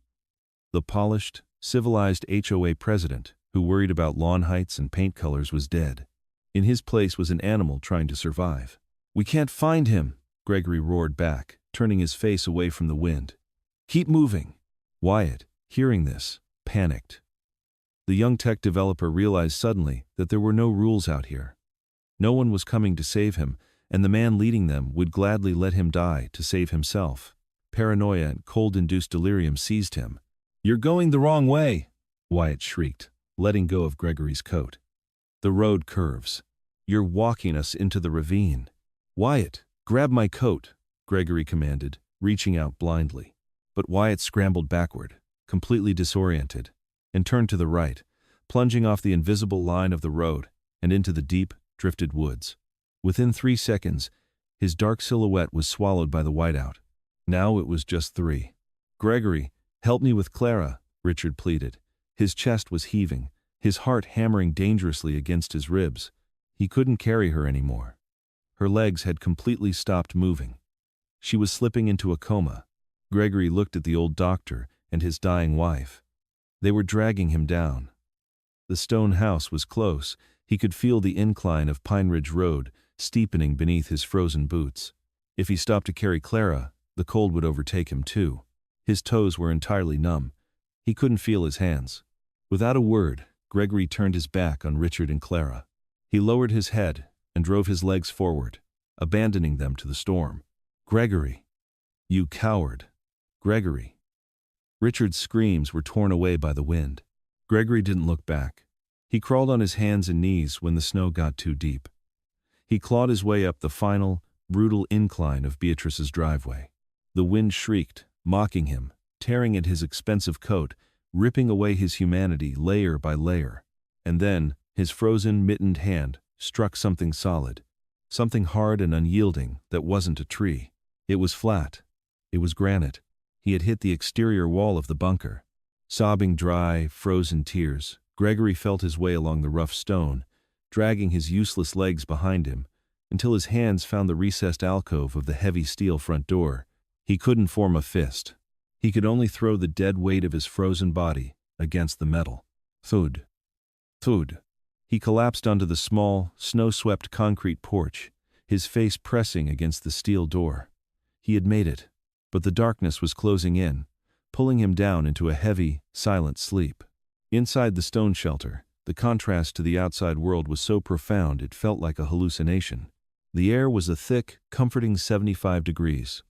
The polished, civilized HOA president, who worried about lawn heights and paint colors, was dead. In his place was an animal trying to survive. "We can't find him," Gregory roared back, turning his face away from the wind. "Keep moving." Wyatt, hearing this, panicked. The young tech developer realized suddenly that there were no rules out here. No one was coming to save him, and the man leading them would gladly let him die to save himself. Paranoia and cold-induced delirium seized him. "You're going the wrong way," Wyatt shrieked, letting go of Gregory's coat. "The road curves. You're walking us into the ravine." "Wyatt, grab my coat," Gregory commanded, reaching out blindly. But Wyatt scrambled backward, completely disoriented, and turned to the right, plunging off the invisible line of the road and into the deep, drifted woods. Within 3 seconds, his dark silhouette was swallowed by the whiteout. Now it was just 3. "Gregory, help me with Clara," Richard pleaded. His chest was heaving, his heart hammering dangerously against his ribs. He couldn't carry her anymore. Her legs had completely stopped moving. She was slipping into a coma. Gregory looked at the old doctor and his dying wife. They were dragging him down. The stone house was close. He could feel the incline of Pine Ridge Road steepening beneath his frozen boots. If he stopped to carry Clara, the cold would overtake him too. His toes were entirely numb. He couldn't feel his hands. Without a word, Gregory turned his back on Richard and Clara. He lowered his head and drove his legs forward, abandoning them to the storm. "Gregory! You coward! Gregory!" Richard's screams were torn away by the wind. Gregory didn't look back. He crawled on his hands and knees when the snow got too deep. He clawed his way up the final, brutal incline of Beatrice's driveway. The wind shrieked, mocking him, tearing at his expensive coat, ripping away his humanity layer by layer. And then, his frozen, mittened hand struck something solid, something hard and unyielding that wasn't a tree. It was flat. It was granite. He had hit the exterior wall of the bunker. Sobbing dry, frozen tears, Gregory felt his way along the rough stone, dragging his useless legs behind him, until his hands found the recessed alcove of the heavy steel front door. He couldn't form a fist. He could only throw the dead weight of his frozen body against the metal. Thud. Thud. He collapsed onto the small, snow-swept concrete porch, his face pressing against the steel door. He had made it, but the darkness was closing in, pulling him down into a heavy, silent sleep. Inside the stone shelter, the contrast to the outside world was so profound it felt like a hallucination. The air was a thick, comforting 75 degrees.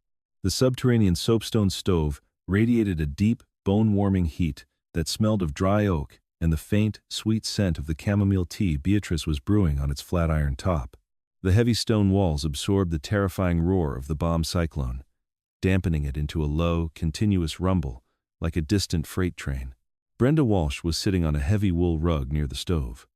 The subterranean soapstone stove radiated a deep, bone-warming heat that smelled of dry oak and the faint, sweet scent of the chamomile tea Beatrice was brewing on its flat iron top. The heavy stone walls absorbed the terrifying roar of the bomb cyclone, dampening it into a low, continuous rumble like a distant freight train. Brenda Walsh was sitting on a heavy wool rug near the stove,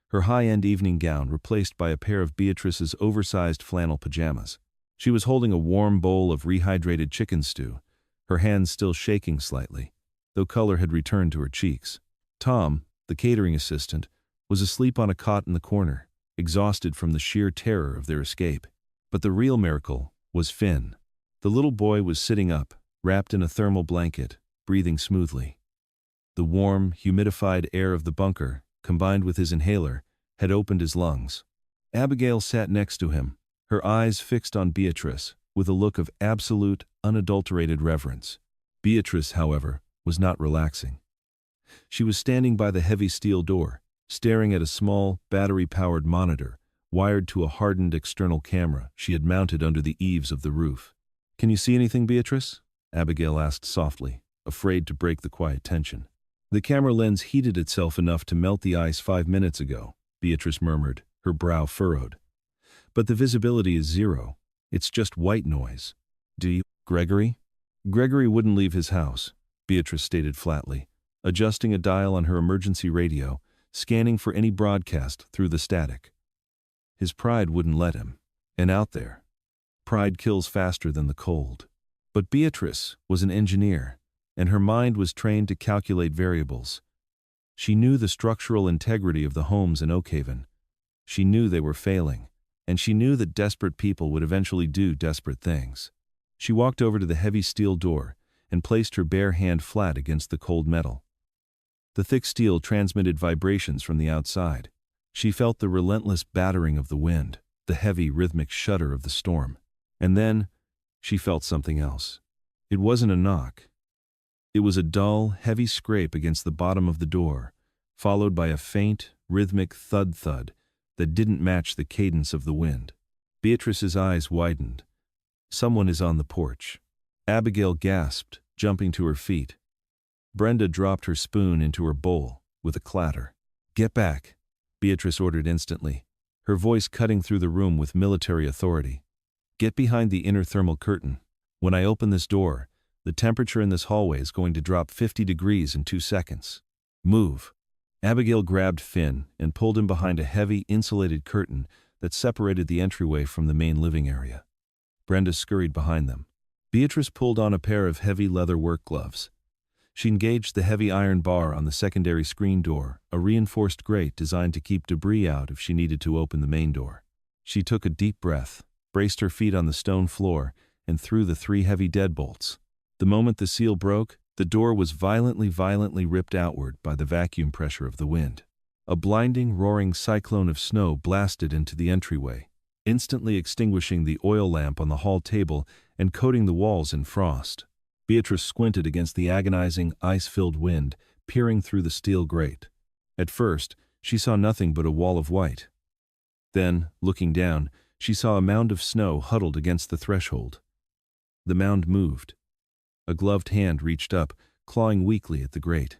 her high-end evening gown replaced by a pair of Beatrice's oversized flannel pajamas. She was holding a warm bowl of rehydrated chicken stew, her hands still shaking slightly, though color had returned to her cheeks. Tom, the catering assistant, was asleep on a cot in the corner, exhausted from the sheer terror of their escape. But the real miracle was Finn. The little boy was sitting up, wrapped in a thermal blanket, breathing smoothly. The warm, humidified air of the bunker, combined with his inhaler, had opened his lungs. Abigail sat next to him, her eyes fixed on Beatrice, with a look of absolute, unadulterated reverence. Beatrice, however, was not relaxing. She was standing by the heavy steel door, staring at a small, battery-powered monitor, wired to a hardened external camera she had mounted under the eaves of the roof. "Can you see anything, Beatrice?" Abigail asked softly, afraid to break the quiet tension. "The camera lens heated itself enough to melt the ice 5 minutes ago," Beatrice murmured, her brow furrowed. "But the visibility is zero. It's just white noise." "Do you, Gregory?" "Gregory wouldn't leave his house," Beatrice stated flatly, adjusting a dial on her emergency radio, scanning for any broadcast through the static. His pride wouldn't let him. And out there, pride kills faster than the cold. But Beatrice was an engineer, and her mind was trained to calculate variables. She knew the structural integrity of the homes in Oakhaven. She knew they were failing, and she knew that desperate people would eventually do desperate things. She walked over to the heavy steel door and placed her bare hand flat against the cold metal. The thick steel transmitted vibrations from the outside. She felt the relentless battering of the wind, the heavy rhythmic shudder of the storm. And then, she felt something else. It wasn't a knock. It was a dull, heavy scrape against the bottom of the door, followed by a faint, rhythmic thud-thud that didn't match the cadence of the wind. Beatrice's eyes widened. "Someone is on the porch." Abigail gasped, jumping to her feet. Brenda dropped her spoon into her bowl with a clatter. "Get back," Beatrice ordered instantly, her voice cutting through the room with military authority. "Get behind the inner thermal curtain. When I open this door, the temperature in this hallway is going to drop 50 degrees in 2 seconds. Move." Abigail grabbed Finn and pulled him behind a heavy, insulated curtain that separated the entryway from the main living area. Brenda scurried behind them. Beatrice pulled on a pair of heavy leather work gloves. She engaged the heavy iron bar on the secondary screen door, a reinforced grate designed to keep debris out if she needed to open the main door. She took a deep breath, braced her feet on the stone floor, and threw the 3 heavy deadbolts. The moment the seal broke, the door was violently ripped outward by the vacuum pressure of the wind. A blinding, roaring cyclone of snow blasted into the entryway, instantly extinguishing the oil lamp on the hall table and coating the walls in frost. Beatrice squinted against the agonizing, ice-filled wind, peering through the steel grate. At first, she saw nothing but a wall of white. Then, looking down, she saw a mound of snow huddled against the threshold. The mound moved. A gloved hand reached up, clawing weakly at the grate.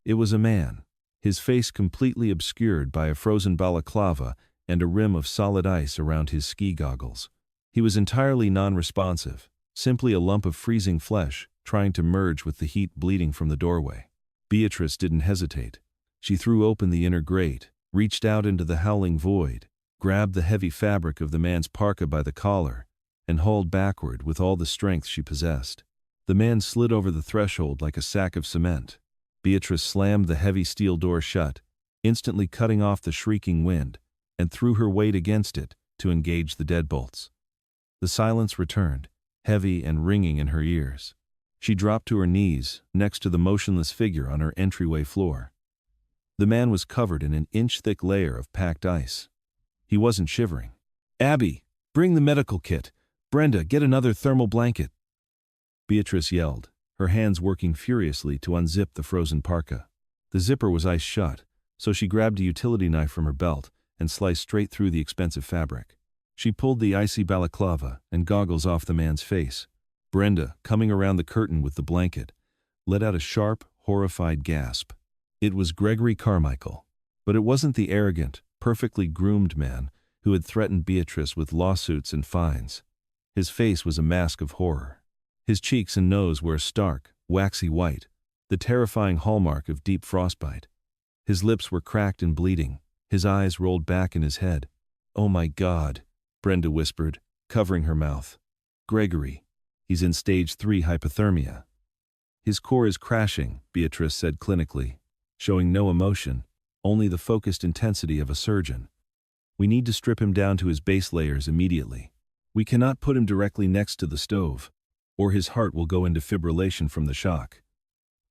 It was a man, his face completely obscured by a frozen balaclava and a rim of solid ice around his ski goggles. He was entirely non-responsive, simply a lump of freezing flesh trying to merge with the heat bleeding from the doorway. Beatrice didn't hesitate. She threw open the inner grate, reached out into the howling void, grabbed the heavy fabric of the man's parka by the collar, and hauled backward with all the strength she possessed. The man slid over the threshold like a sack of cement. Beatrice slammed the heavy steel door shut, instantly cutting off the shrieking wind, and threw her weight against it to engage the deadbolts. The silence returned, heavy and ringing in her ears. She dropped to her knees next to the motionless figure on her entryway floor. The man was covered in an inch-thick layer of packed ice. He wasn't shivering. "Abby, bring the medical kit. Brenda, get another thermal blanket." Beatrice yelled, her hands working furiously to unzip the frozen parka. The zipper was ice shut, so she grabbed a utility knife from her belt and sliced straight through the expensive fabric. She pulled the icy balaclava and goggles off the man's face. Brenda, coming around the curtain with the blanket, let out a sharp, horrified gasp. It was Gregory Carmichael. But it wasn't the arrogant, perfectly groomed man who had threatened Beatrice with lawsuits and fines. His face was a mask of horror. His cheeks and nose were a stark, waxy white, the terrifying hallmark of deep frostbite. His lips were cracked and bleeding, his eyes rolled back in his head. "Oh my God," Brenda whispered, covering her mouth. "Gregory. He's in stage 3 hypothermia." "His core is crashing," Beatrice said clinically, showing no emotion, only the focused intensity of a surgeon. "We need to strip him down to his base layers immediately. We cannot put him directly next to the stove, or his heart will go into fibrillation from the shock.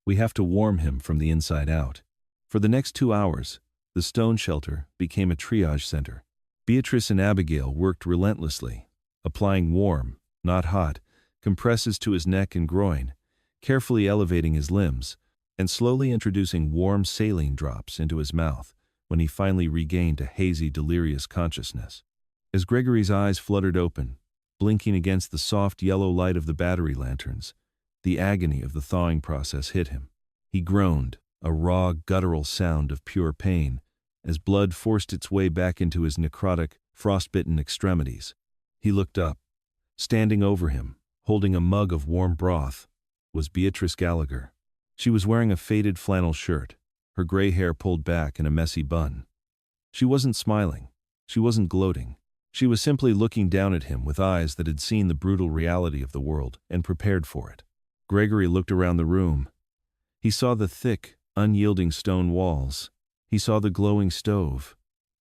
We have to warm him from the inside out." For the next 2 hours, the stone shelter became a triage center. Beatrice and Abigail worked relentlessly, applying warm, not hot, compresses to his neck and groin, carefully elevating his limbs, and slowly introducing warm saline drops into his mouth when he finally regained a hazy, delirious consciousness. As Gregory's eyes fluttered open, blinking against the soft yellow light of the battery lanterns, the agony of the thawing process hit him. He groaned, a raw, guttural sound of pure pain, as blood forced its way back into his necrotic, frostbitten extremities. He looked up. Standing over him, holding a mug of warm broth, was Beatrice Gallagher. She was wearing a faded flannel shirt, her gray hair pulled back in a messy bun. She wasn't smiling. She wasn't gloating. She was simply looking down at him with eyes that had seen the brutal reality of the world and prepared for it. Gregory looked around the room. He saw the thick, unyielding stone walls. He saw the glowing stove.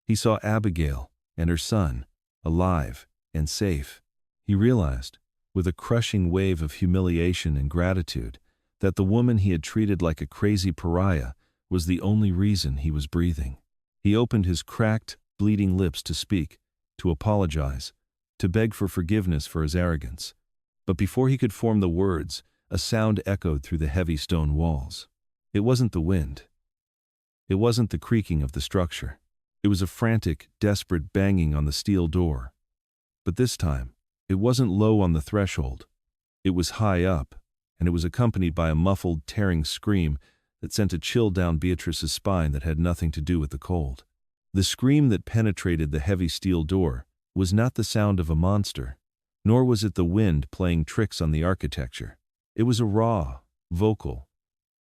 He saw Abigail and her son, alive and safe. He realized, with a crushing wave of humiliation and gratitude, that the woman he had treated like a crazy pariah was the only reason he was breathing. He opened his cracked, bleeding lips to speak, to apologize, to beg for forgiveness for his arrogance. But before he could form the words, a sound echoed through the heavy stone walls. It wasn't the wind. It wasn't the creaking of the structure. It was a frantic, desperate banging on the steel door. But this time, it wasn't low on the threshold. It was high up, and it was accompanied by a muffled, tearing scream that sent a chill down Beatrice's spine that had nothing to do with the cold. The scream that penetrated the heavy steel door was not the sound of a monster, nor was it the wind playing tricks on the architecture. It was a raw, vocal,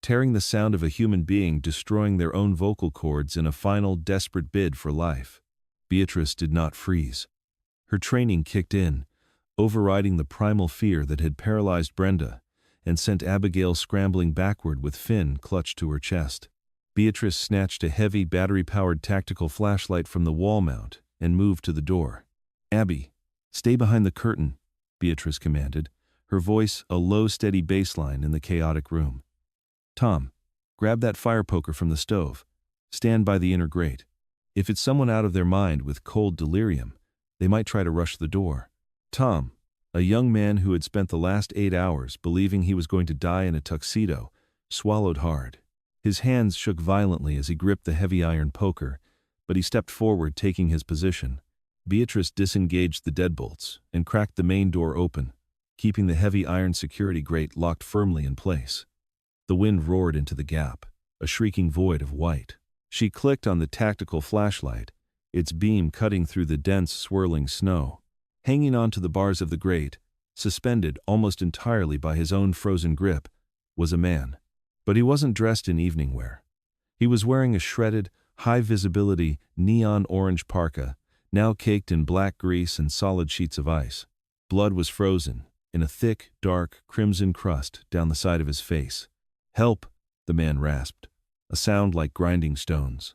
tearing the sound of a human being destroying their own vocal cords in a final, desperate bid for life. Beatrice did not freeze. Her training kicked in, overriding the primal fear that had paralyzed Brenda and sent Abigail scrambling backward with Finn clutched to her chest. Beatrice snatched a heavy, battery-powered tactical flashlight from the wall mount and moved to the door. "Abby, stay behind the curtain," Beatrice commanded, her voice a low, steady baseline in the chaotic room. "Tom, grab that fire poker from the stove. Stand by the inner grate. If it's someone out of their mind with cold delirium, they might try to rush the door." Tom, a young man who had spent the last 8 hours believing he was going to die in a tuxedo, swallowed hard. His hands shook violently as he gripped the heavy iron poker, but he stepped forward, taking his position, Beatrice disengaged the deadbolts and cracked the main door open, keeping the heavy iron security grate locked firmly in place. The wind roared into the gap, a shrieking void of white. She clicked on the tactical flashlight, its beam cutting through the dense, swirling snow. Hanging onto the bars of the grate, suspended almost entirely by his own frozen grip, was a man. But he wasn't dressed in evening wear. He was wearing a shredded, high-visibility, neon orange parka, now caked in black grease and solid sheets of ice. Blood was frozen, in a thick, dark, crimson crust down the side of his face. "Help!" the man rasped, a sound like grinding stones.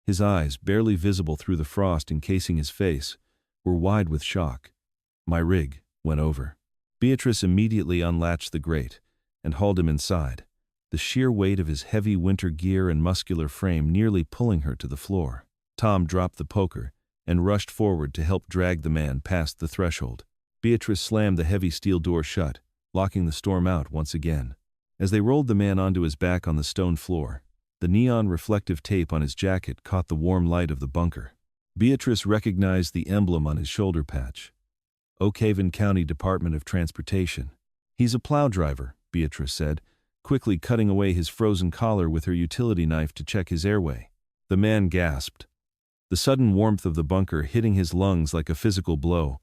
His eyes, barely visible through the frost encasing his face, were wide with shock. "My rig went over." Beatrice immediately unlatched the grate and hauled him inside, the sheer weight of his heavy winter gear and muscular frame nearly pulling her to the floor. Tom dropped the poker and rushed forward to help drag the man past the threshold. Beatrice slammed the heavy steel door shut, locking the storm out once again. As they rolled the man onto his back on the stone floor, the neon reflective tape on his jacket caught the warm light of the bunker. Beatrice recognized the emblem on his shoulder patch. Oakhaven County Department of Transportation. "He's a plow driver," Beatrice said, quickly cutting away his frozen collar with her utility knife to check his airway. The man gasped, the sudden warmth of the bunker hitting his lungs like a physical blow.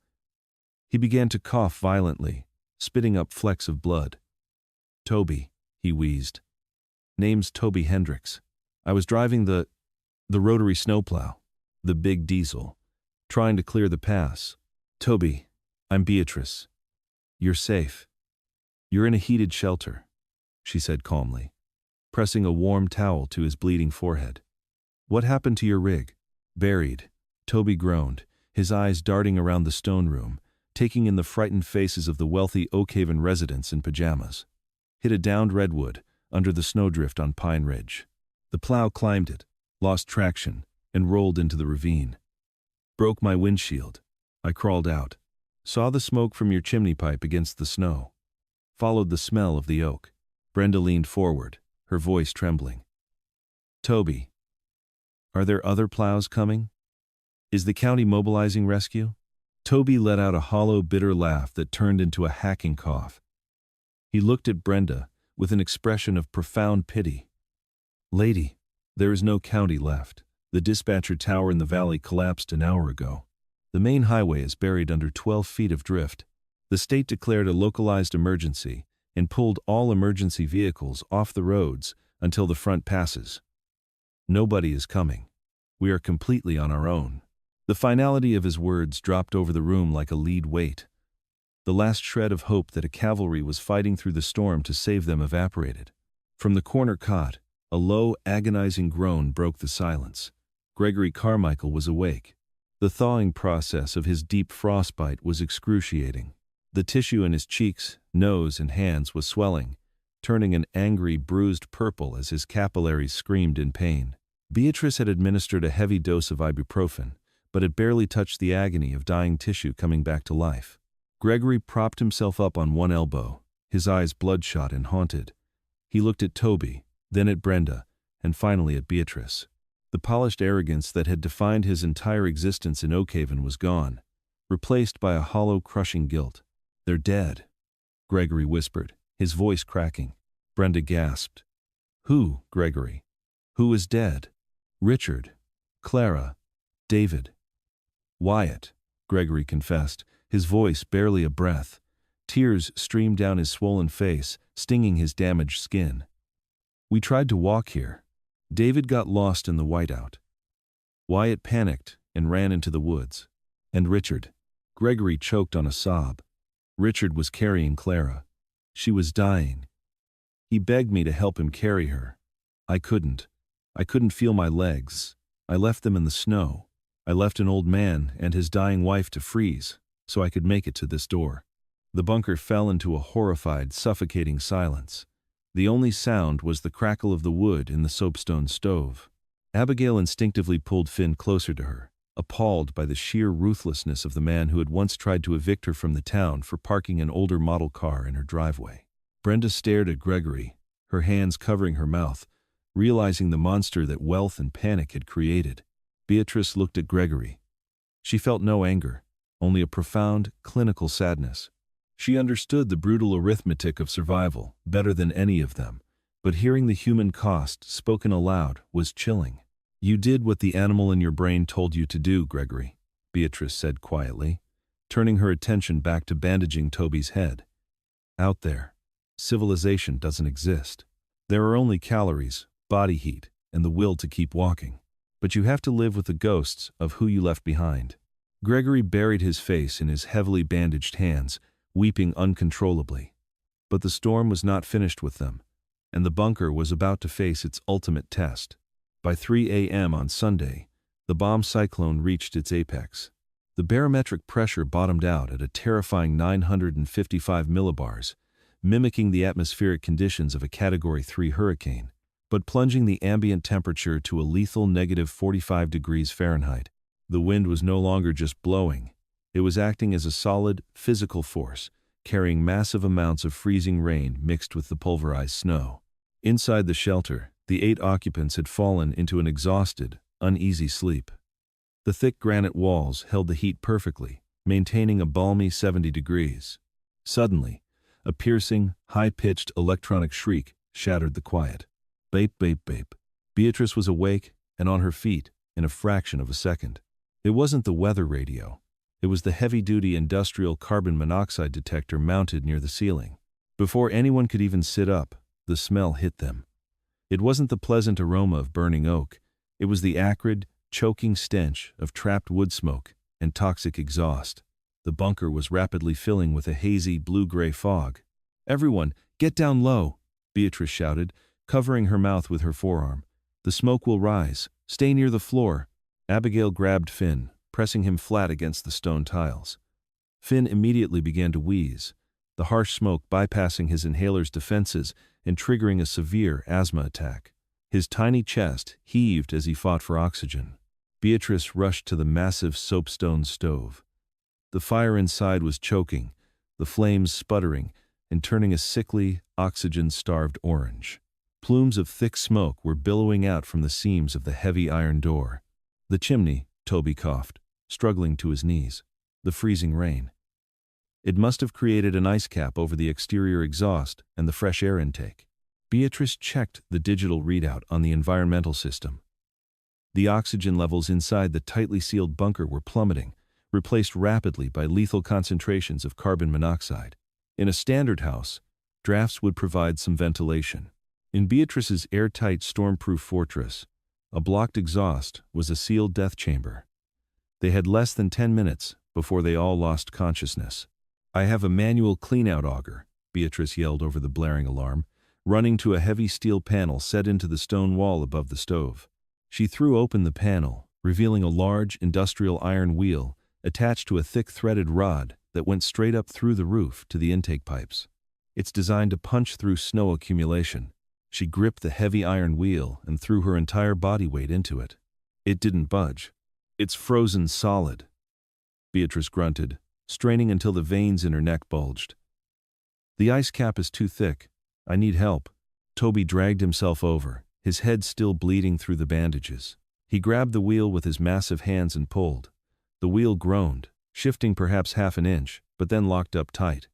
He began to cough violently, spitting up flecks of blood. "Toby," he wheezed. "Name's Toby Hendricks. I was driving the rotary snowplow, the big diesel, trying to clear the pass. Toby, I'm Beatrice. You're safe. You're in a heated shelter," she said calmly, pressing a warm towel to his bleeding forehead. "What happened to your rig?" "Buried," Toby groaned, his eyes darting around the stone room, taking in the frightened faces of the wealthy Oakhaven residents in pajamas. "Hit a downed redwood under the snowdrift on Pine Ridge. The plow climbed it, lost traction, and rolled into the ravine. Broke my windshield. I crawled out. Saw the smoke from your chimney pipe against the snow. Followed the smell of the oak." Brenda leaned forward, her voice trembling. "Toby, are there other plows coming? Is the county mobilizing rescue?" Toby let out a hollow, bitter laugh that turned into a hacking cough. He looked at Brenda with an expression of profound pity. "Lady, there is no county left. The dispatcher tower in the valley collapsed an hour ago. The main highway is buried under 12 feet of drift. The state declared a localized emergency and pulled all emergency vehicles off the roads until the front passes. Nobody is coming. We are completely on our own." The finality of his words dropped over the room like a lead weight. The last shred of hope that a cavalry was fighting through the storm to save them evaporated. From the corner cot, a low, agonizing groan broke the silence. Gregory Carmichael was awake. The thawing process of his deep frostbite was excruciating. The tissue in his cheeks, nose, and hands was swelling, turning an angry, bruised purple as his capillaries screamed in pain. Beatrice had administered a heavy dose of ibuprofen, but it barely touched the agony of dying tissue coming back to life. Gregory propped himself up on one elbow, his eyes bloodshot and haunted. He looked at Toby, then at Brenda, and finally at Beatrice. The polished arrogance that had defined his entire existence in Oakhaven was gone, replaced by a hollow, crushing guilt. "They're dead," Gregory whispered, his voice cracking. Brenda gasped. "Who, Gregory? Who is dead?" "Richard, Clara, David." "Wyatt," Gregory confessed, his voice barely a breath. Tears streamed down his swollen face, stinging his damaged skin. "We tried to walk here. David got lost in the whiteout. Wyatt panicked and ran into the woods. And Richard." Gregory choked on a sob. "Richard was carrying Clara. She was dying. He begged me to help him carry her. I couldn't. I couldn't feel my legs. I left them in the snow. I left an old man and his dying wife to freeze, so I could make it to this door." The bunker fell into a horrified, suffocating silence. The only sound was the crackle of the wood in the soapstone stove. Abigail instinctively pulled Finn closer to her, appalled by the sheer ruthlessness of the man who had once tried to evict her from the town for parking an older model car in her driveway. Brenda stared at Gregory, her hands covering her mouth, realizing the monster that wealth and panic had created. Beatrice looked at Gregory. She felt no anger, only a profound, clinical sadness. She understood the brutal arithmetic of survival better than any of them, but hearing the human cost spoken aloud was chilling. "You did what the animal in your brain told you to do, Gregory," Beatrice said quietly, turning her attention back to bandaging Toby's head. "Out there, civilization doesn't exist. There are only calories, body heat, and the will to keep walking. But you have to live with the ghosts of who you left behind." Gregory buried his face in his heavily bandaged hands, weeping uncontrollably. But the storm was not finished with them, and the bunker was about to face its ultimate test. By 3 a.m. on Sunday, the bomb cyclone reached its apex. The barometric pressure bottomed out at a terrifying 955 millibars, mimicking the atmospheric conditions of a Category 3 hurricane, but plunging the ambient temperature to a lethal -45 degrees Fahrenheit. The wind was no longer just blowing. It was acting as a solid, physical force, carrying massive amounts of freezing rain mixed with the pulverized snow. Inside the shelter, the 8 occupants had fallen into an exhausted, uneasy sleep. The thick granite walls held the heat perfectly, maintaining a balmy 70 degrees. Suddenly, a piercing, high-pitched electronic shriek shattered the quiet. Bape, bape, bape. Beatrice was awake and on her feet in a fraction of a second. It wasn't the weather radio. It was the heavy-duty industrial carbon monoxide detector mounted near the ceiling. Before anyone could even sit up, the smell hit them. It wasn't the pleasant aroma of burning oak. It was the acrid, choking stench of trapped wood smoke and toxic exhaust. The bunker was rapidly filling with a hazy blue-gray fog. "Everyone, get down low," Beatrice shouted, covering her mouth with her forearm. "The smoke will rise. Stay near the floor." Abigail grabbed Finn, pressing him flat against the stone tiles. Finn immediately began to wheeze, the harsh smoke bypassing his inhaler's defenses and triggering a severe asthma attack. His tiny chest heaved as he fought for oxygen. Beatrice rushed to the massive soapstone stove. The fire inside was choking, the flames sputtering and turning a sickly, oxygen-starved orange. Plumes of thick smoke were billowing out from the seams of the heavy iron door. "The chimney," Toby coughed, struggling to his knees. "The freezing rain. It must have created an ice cap over the exterior exhaust and the fresh air intake." Beatrice checked the digital readout on the environmental system. The oxygen levels inside the tightly sealed bunker were plummeting, replaced rapidly by lethal concentrations of carbon monoxide. In a standard house, drafts would provide some ventilation. In Beatrice's airtight Stormproof fortress, a blocked exhaust was a sealed death chamber. They had less than 10 minutes before they all lost consciousness. "I have a manual cleanout auger," Beatrice yelled over the blaring alarm, running to a heavy steel panel set into the stone wall above the stove. She threw open the panel, revealing a large industrial iron wheel attached to a thick threaded rod that went straight up through the roof to the intake pipes. It's designed to punch through snow accumulation. She gripped the heavy iron wheel and threw her entire body weight into it. It didn't budge. "It's frozen solid," Beatrice grunted, straining until the veins in her neck bulged. "The ice cap is too thick. I need help." Toby dragged himself over, his head still bleeding through the bandages. He grabbed the wheel with his massive hands and pulled. The wheel groaned, shifting perhaps half an inch, but then locked up tight.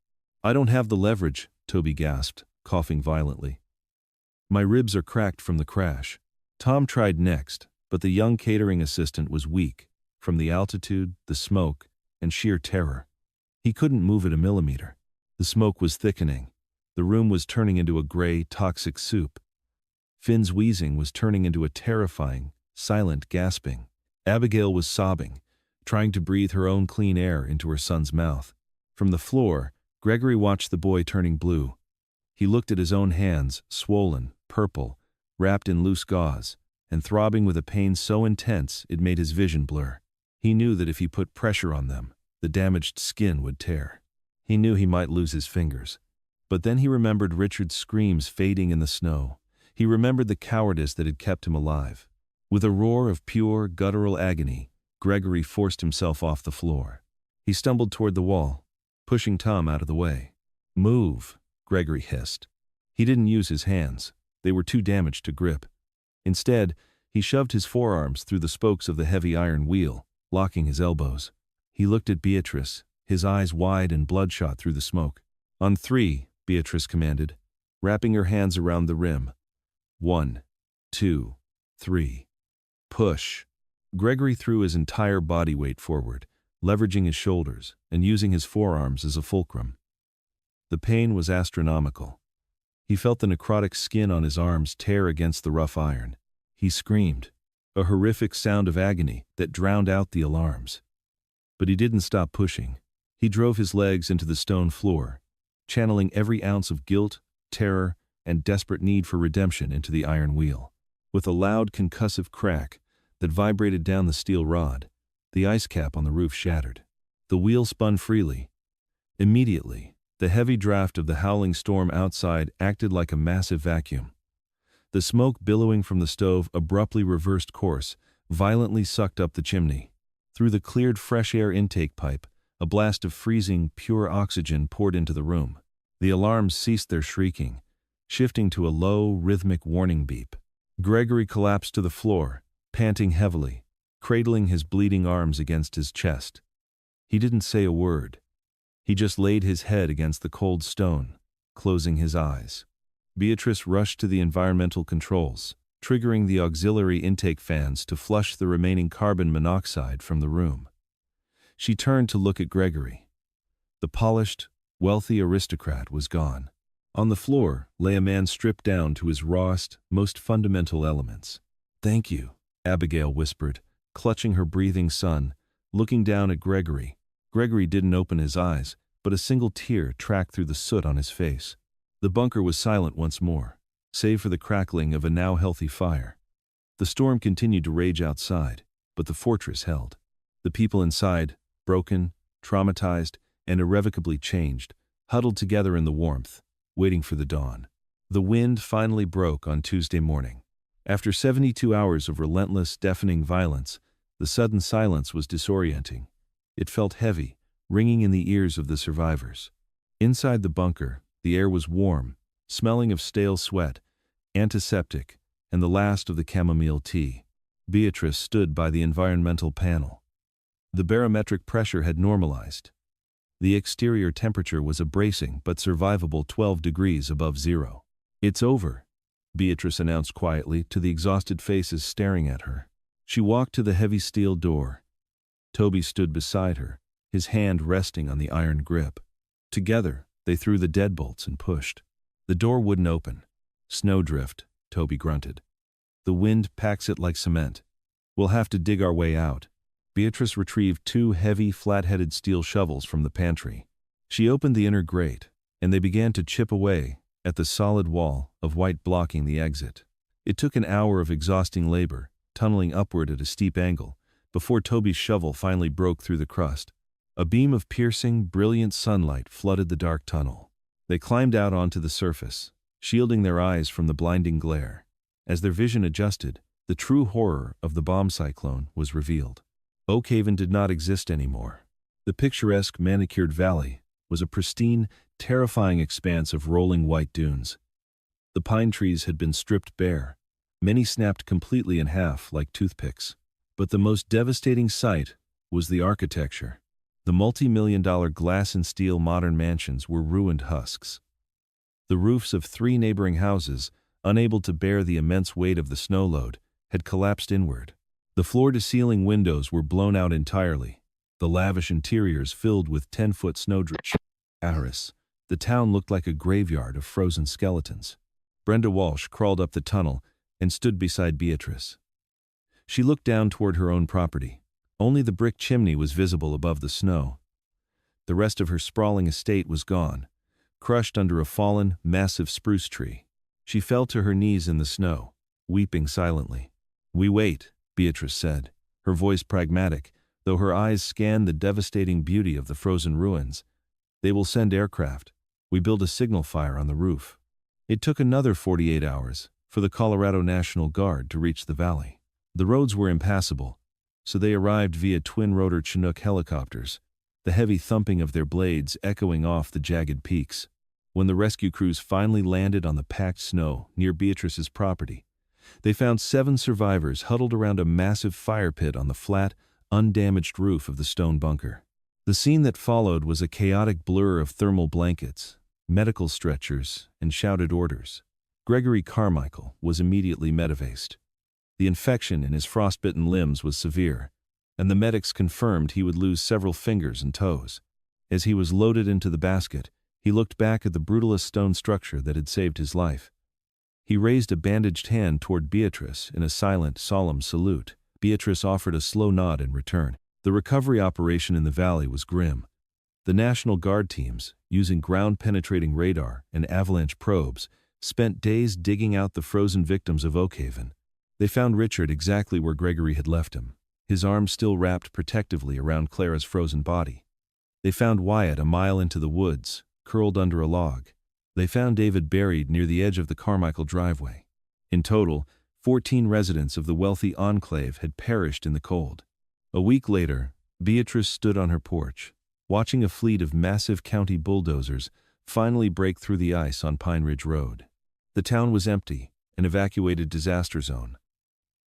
"I don't have the leverage," Toby gasped, coughing violently. "My ribs are cracked from the crash." Tom tried next, but the young catering assistant was weak, from the altitude, the smoke, and sheer terror. He couldn't move it a millimeter. The smoke was thickening. The room was turning into a gray, toxic soup. Finn's wheezing was turning into a terrifying, silent gasping. Abigail was sobbing, trying to breathe her own clean air into her son's mouth. From the floor, Gregory watched the boy turning blue. He looked at his own hands, swollen, purple, wrapped in loose gauze, and throbbing with a pain so intense it made his vision blur. He knew that if he put pressure on them, the damaged skin would tear. He knew he might lose his fingers. But then he remembered Richard's screams fading in the snow. He remembered the cowardice that had kept him alive. With a roar of pure, guttural agony, Gregory forced himself off the floor. He stumbled toward the wall, pushing Tom out of the way. "Move," Gregory hissed. He didn't use his hands. They were too damaged to grip. Instead, he shoved his forearms through the spokes of the heavy iron wheel, locking his elbows. He looked at Beatrice, his eyes wide and bloodshot through the smoke. "On 3, Beatrice commanded, wrapping her hands around the rim. 1, 2, 3. Push." Gregory threw his entire body weight forward, leveraging his shoulders and using his forearms as a fulcrum. The pain was astronomical. He felt the necrotic skin on his arms tear against the rough iron. He screamed, a horrific sound of agony that drowned out the alarms. But he didn't stop pushing. He drove his legs into the stone floor, channeling every ounce of guilt, terror, and desperate need for redemption into the iron wheel. With a loud concussive crack that vibrated down the steel rod, the ice cap on the roof shattered. The wheel spun freely. Immediately, the heavy draft of the howling storm outside acted like a massive vacuum. The smoke billowing from the stove abruptly reversed course, violently sucked up the chimney. Through the cleared fresh air intake pipe, a blast of freezing, pure oxygen poured into the room. The alarms ceased their shrieking, shifting to a low, rhythmic warning beep. Gregory collapsed to the floor, panting heavily, cradling his bleeding arms against his chest. He didn't say a word. He just laid his head against the cold stone, closing his eyes. Beatrice rushed to the environmental controls, triggering the auxiliary intake fans to flush the remaining carbon monoxide from the room. She turned to look at Gregory. The polished, wealthy aristocrat was gone. On the floor lay a man stripped down to his rawest, most fundamental elements. "Thank you," Abigail whispered, clutching her breathing son, looking down at Gregory. Gregory didn't open his eyes, but a single tear tracked through the soot on his face. The bunker was silent once more, save for the crackling of a now healthy fire. The storm continued to rage outside, but the fortress held. The people inside, broken, traumatized, and irrevocably changed, huddled together in the warmth, waiting for the dawn. The wind finally broke on Tuesday morning. After 72 hours of relentless, deafening violence, the sudden silence was disorienting. It felt heavy, ringing in the ears of the survivors. Inside the bunker, the air was warm, smelling of stale sweat, antiseptic, and the last of the chamomile tea. Beatrice stood by the environmental panel. The barometric pressure had normalized. The exterior temperature was a bracing but survivable 12 degrees above zero. "It's over," Beatrice announced quietly to the exhausted faces staring at her. She walked to the heavy steel door. Toby stood beside her, his hand resting on the iron grip. Together, they threw the deadbolts and pushed. The door wouldn't open. "Snowdrift," Toby grunted. "The wind packs it like cement. We'll have to dig our way out." Beatrice retrieved 2 heavy, flat-headed steel shovels from the pantry. She opened the inner grate, and they began to chip away at the solid wall of white blocking the exit. It took an hour of exhausting labor, tunneling upward at a steep angle, before Toby's shovel finally broke through the crust. A beam of piercing, brilliant sunlight flooded the dark tunnel. They climbed out onto the surface, shielding their eyes from the blinding glare. As their vision adjusted, the true horror of the bomb cyclone was revealed. Oakhaven did not exist anymore. The picturesque, manicured valley was a pristine, terrifying expanse of rolling white dunes. The pine trees had been stripped bare, many snapped completely in half like toothpicks. But the most devastating sight was the architecture. The multi-million-dollar glass and steel modern mansions were ruined husks. The roofs of 3 neighboring houses, unable to bear the immense weight of the snow load, had collapsed inward. The floor-to-ceiling windows were blown out entirely, the lavish interiors filled with 10-foot snowdrifts. The town looked like a graveyard of frozen skeletons. Brenda Walsh crawled up the tunnel and stood beside Beatrice. She looked down toward her own property. Only the brick chimney was visible above the snow. The rest of her sprawling estate was gone, crushed under a fallen, massive spruce tree. She fell to her knees in the snow, weeping silently. "We wait," Beatrice said, her voice pragmatic, though her eyes scanned the devastating beauty of the frozen ruins. "They will send aircraft. We build a signal fire on the roof." It took another 48 hours for the Colorado National Guard to reach the valley. The roads were impassable, so they arrived via twin-rotor Chinook helicopters, the heavy thumping of their blades echoing off the jagged peaks. When the rescue crews finally landed on the packed snow near Beatrice's property, they found 7 survivors huddled around a massive fire pit on the flat, undamaged roof of the stone bunker. The scene that followed was a chaotic blur of thermal blankets, medical stretchers, and shouted orders. Gregory Carmichael was immediately medevaced. The infection in his frostbitten limbs was severe, and the medics confirmed he would lose several fingers and toes. As he was loaded into the basket, he looked back at the brutalist stone structure that had saved his life. He raised a bandaged hand toward Beatrice in a silent, solemn salute. Beatrice offered a slow nod in return. The recovery operation in the valley was grim. The National Guard teams, using ground-penetrating radar and avalanche probes, spent days digging out the frozen victims of Oakhaven. They found Richard exactly where Gregory had left him, his arms still wrapped protectively around Clara's frozen body. They found Wyatt a mile into the woods, curled under a log. They found David buried near the edge of the Carmichael driveway. In total, 14 residents of the wealthy enclave had perished in the cold. A week later, Beatrice stood on her porch, watching a fleet of massive county bulldozers finally break through the ice on Pine Ridge Road. The town was empty, an evacuated disaster zone.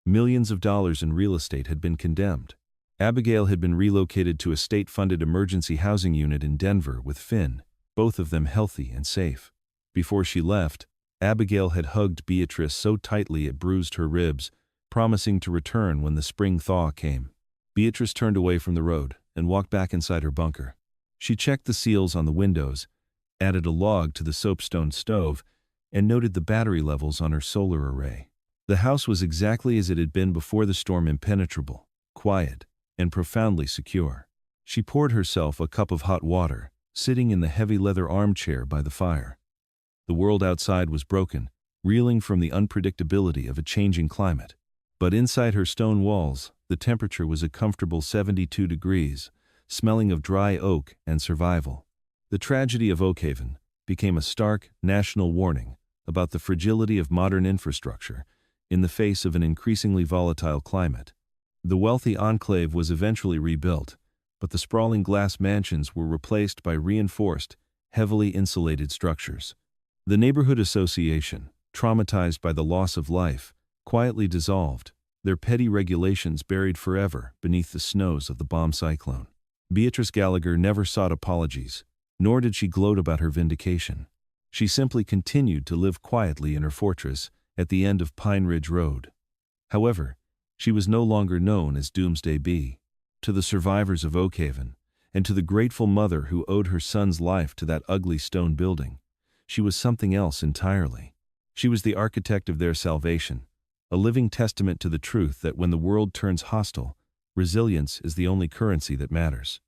Millions of dollars in real estate had been condemned. Abigail had been relocated to a state-funded emergency housing unit in Denver with Finn, both of them healthy and safe. Before she left, Abigail had hugged Beatrice so tightly it bruised her ribs, promising to return when the spring thaw came. Beatrice turned away from the road and walked back inside her bunker. She checked the seals on the windows, added a log to the soapstone stove, and noted the battery levels on her solar array. The house was exactly as it had been before the storm, impenetrable, quiet, and profoundly secure. She poured herself a cup of hot water, sitting in the heavy leather armchair by the fire. The world outside was broken, reeling from the unpredictability of a changing climate. But inside her stone walls, the temperature was a comfortable 72 degrees, smelling of dry oak and survival. The tragedy of Oakhaven became a stark national warning about the fragility of modern infrastructure in the face of an increasingly volatile climate. The wealthy enclave was eventually rebuilt, but the sprawling glass mansions were replaced by reinforced, heavily insulated structures. The neighborhood association, traumatized by the loss of life, quietly dissolved, their petty regulations buried forever beneath the snows of the bomb cyclone. Beatrice Gallagher never sought apologies, nor did she gloat about her vindication. She simply continued to live quietly in her fortress at the end of Pine Ridge Road. However, she was no longer known as Doomsday Bee. To the survivors of Oakhaven, and to the grateful mother who owed her son's life to that ugly stone building, she was something else entirely. She was the architect of their salvation, a living testament to the truth that when the world turns hostile, resilience is the only currency that matters.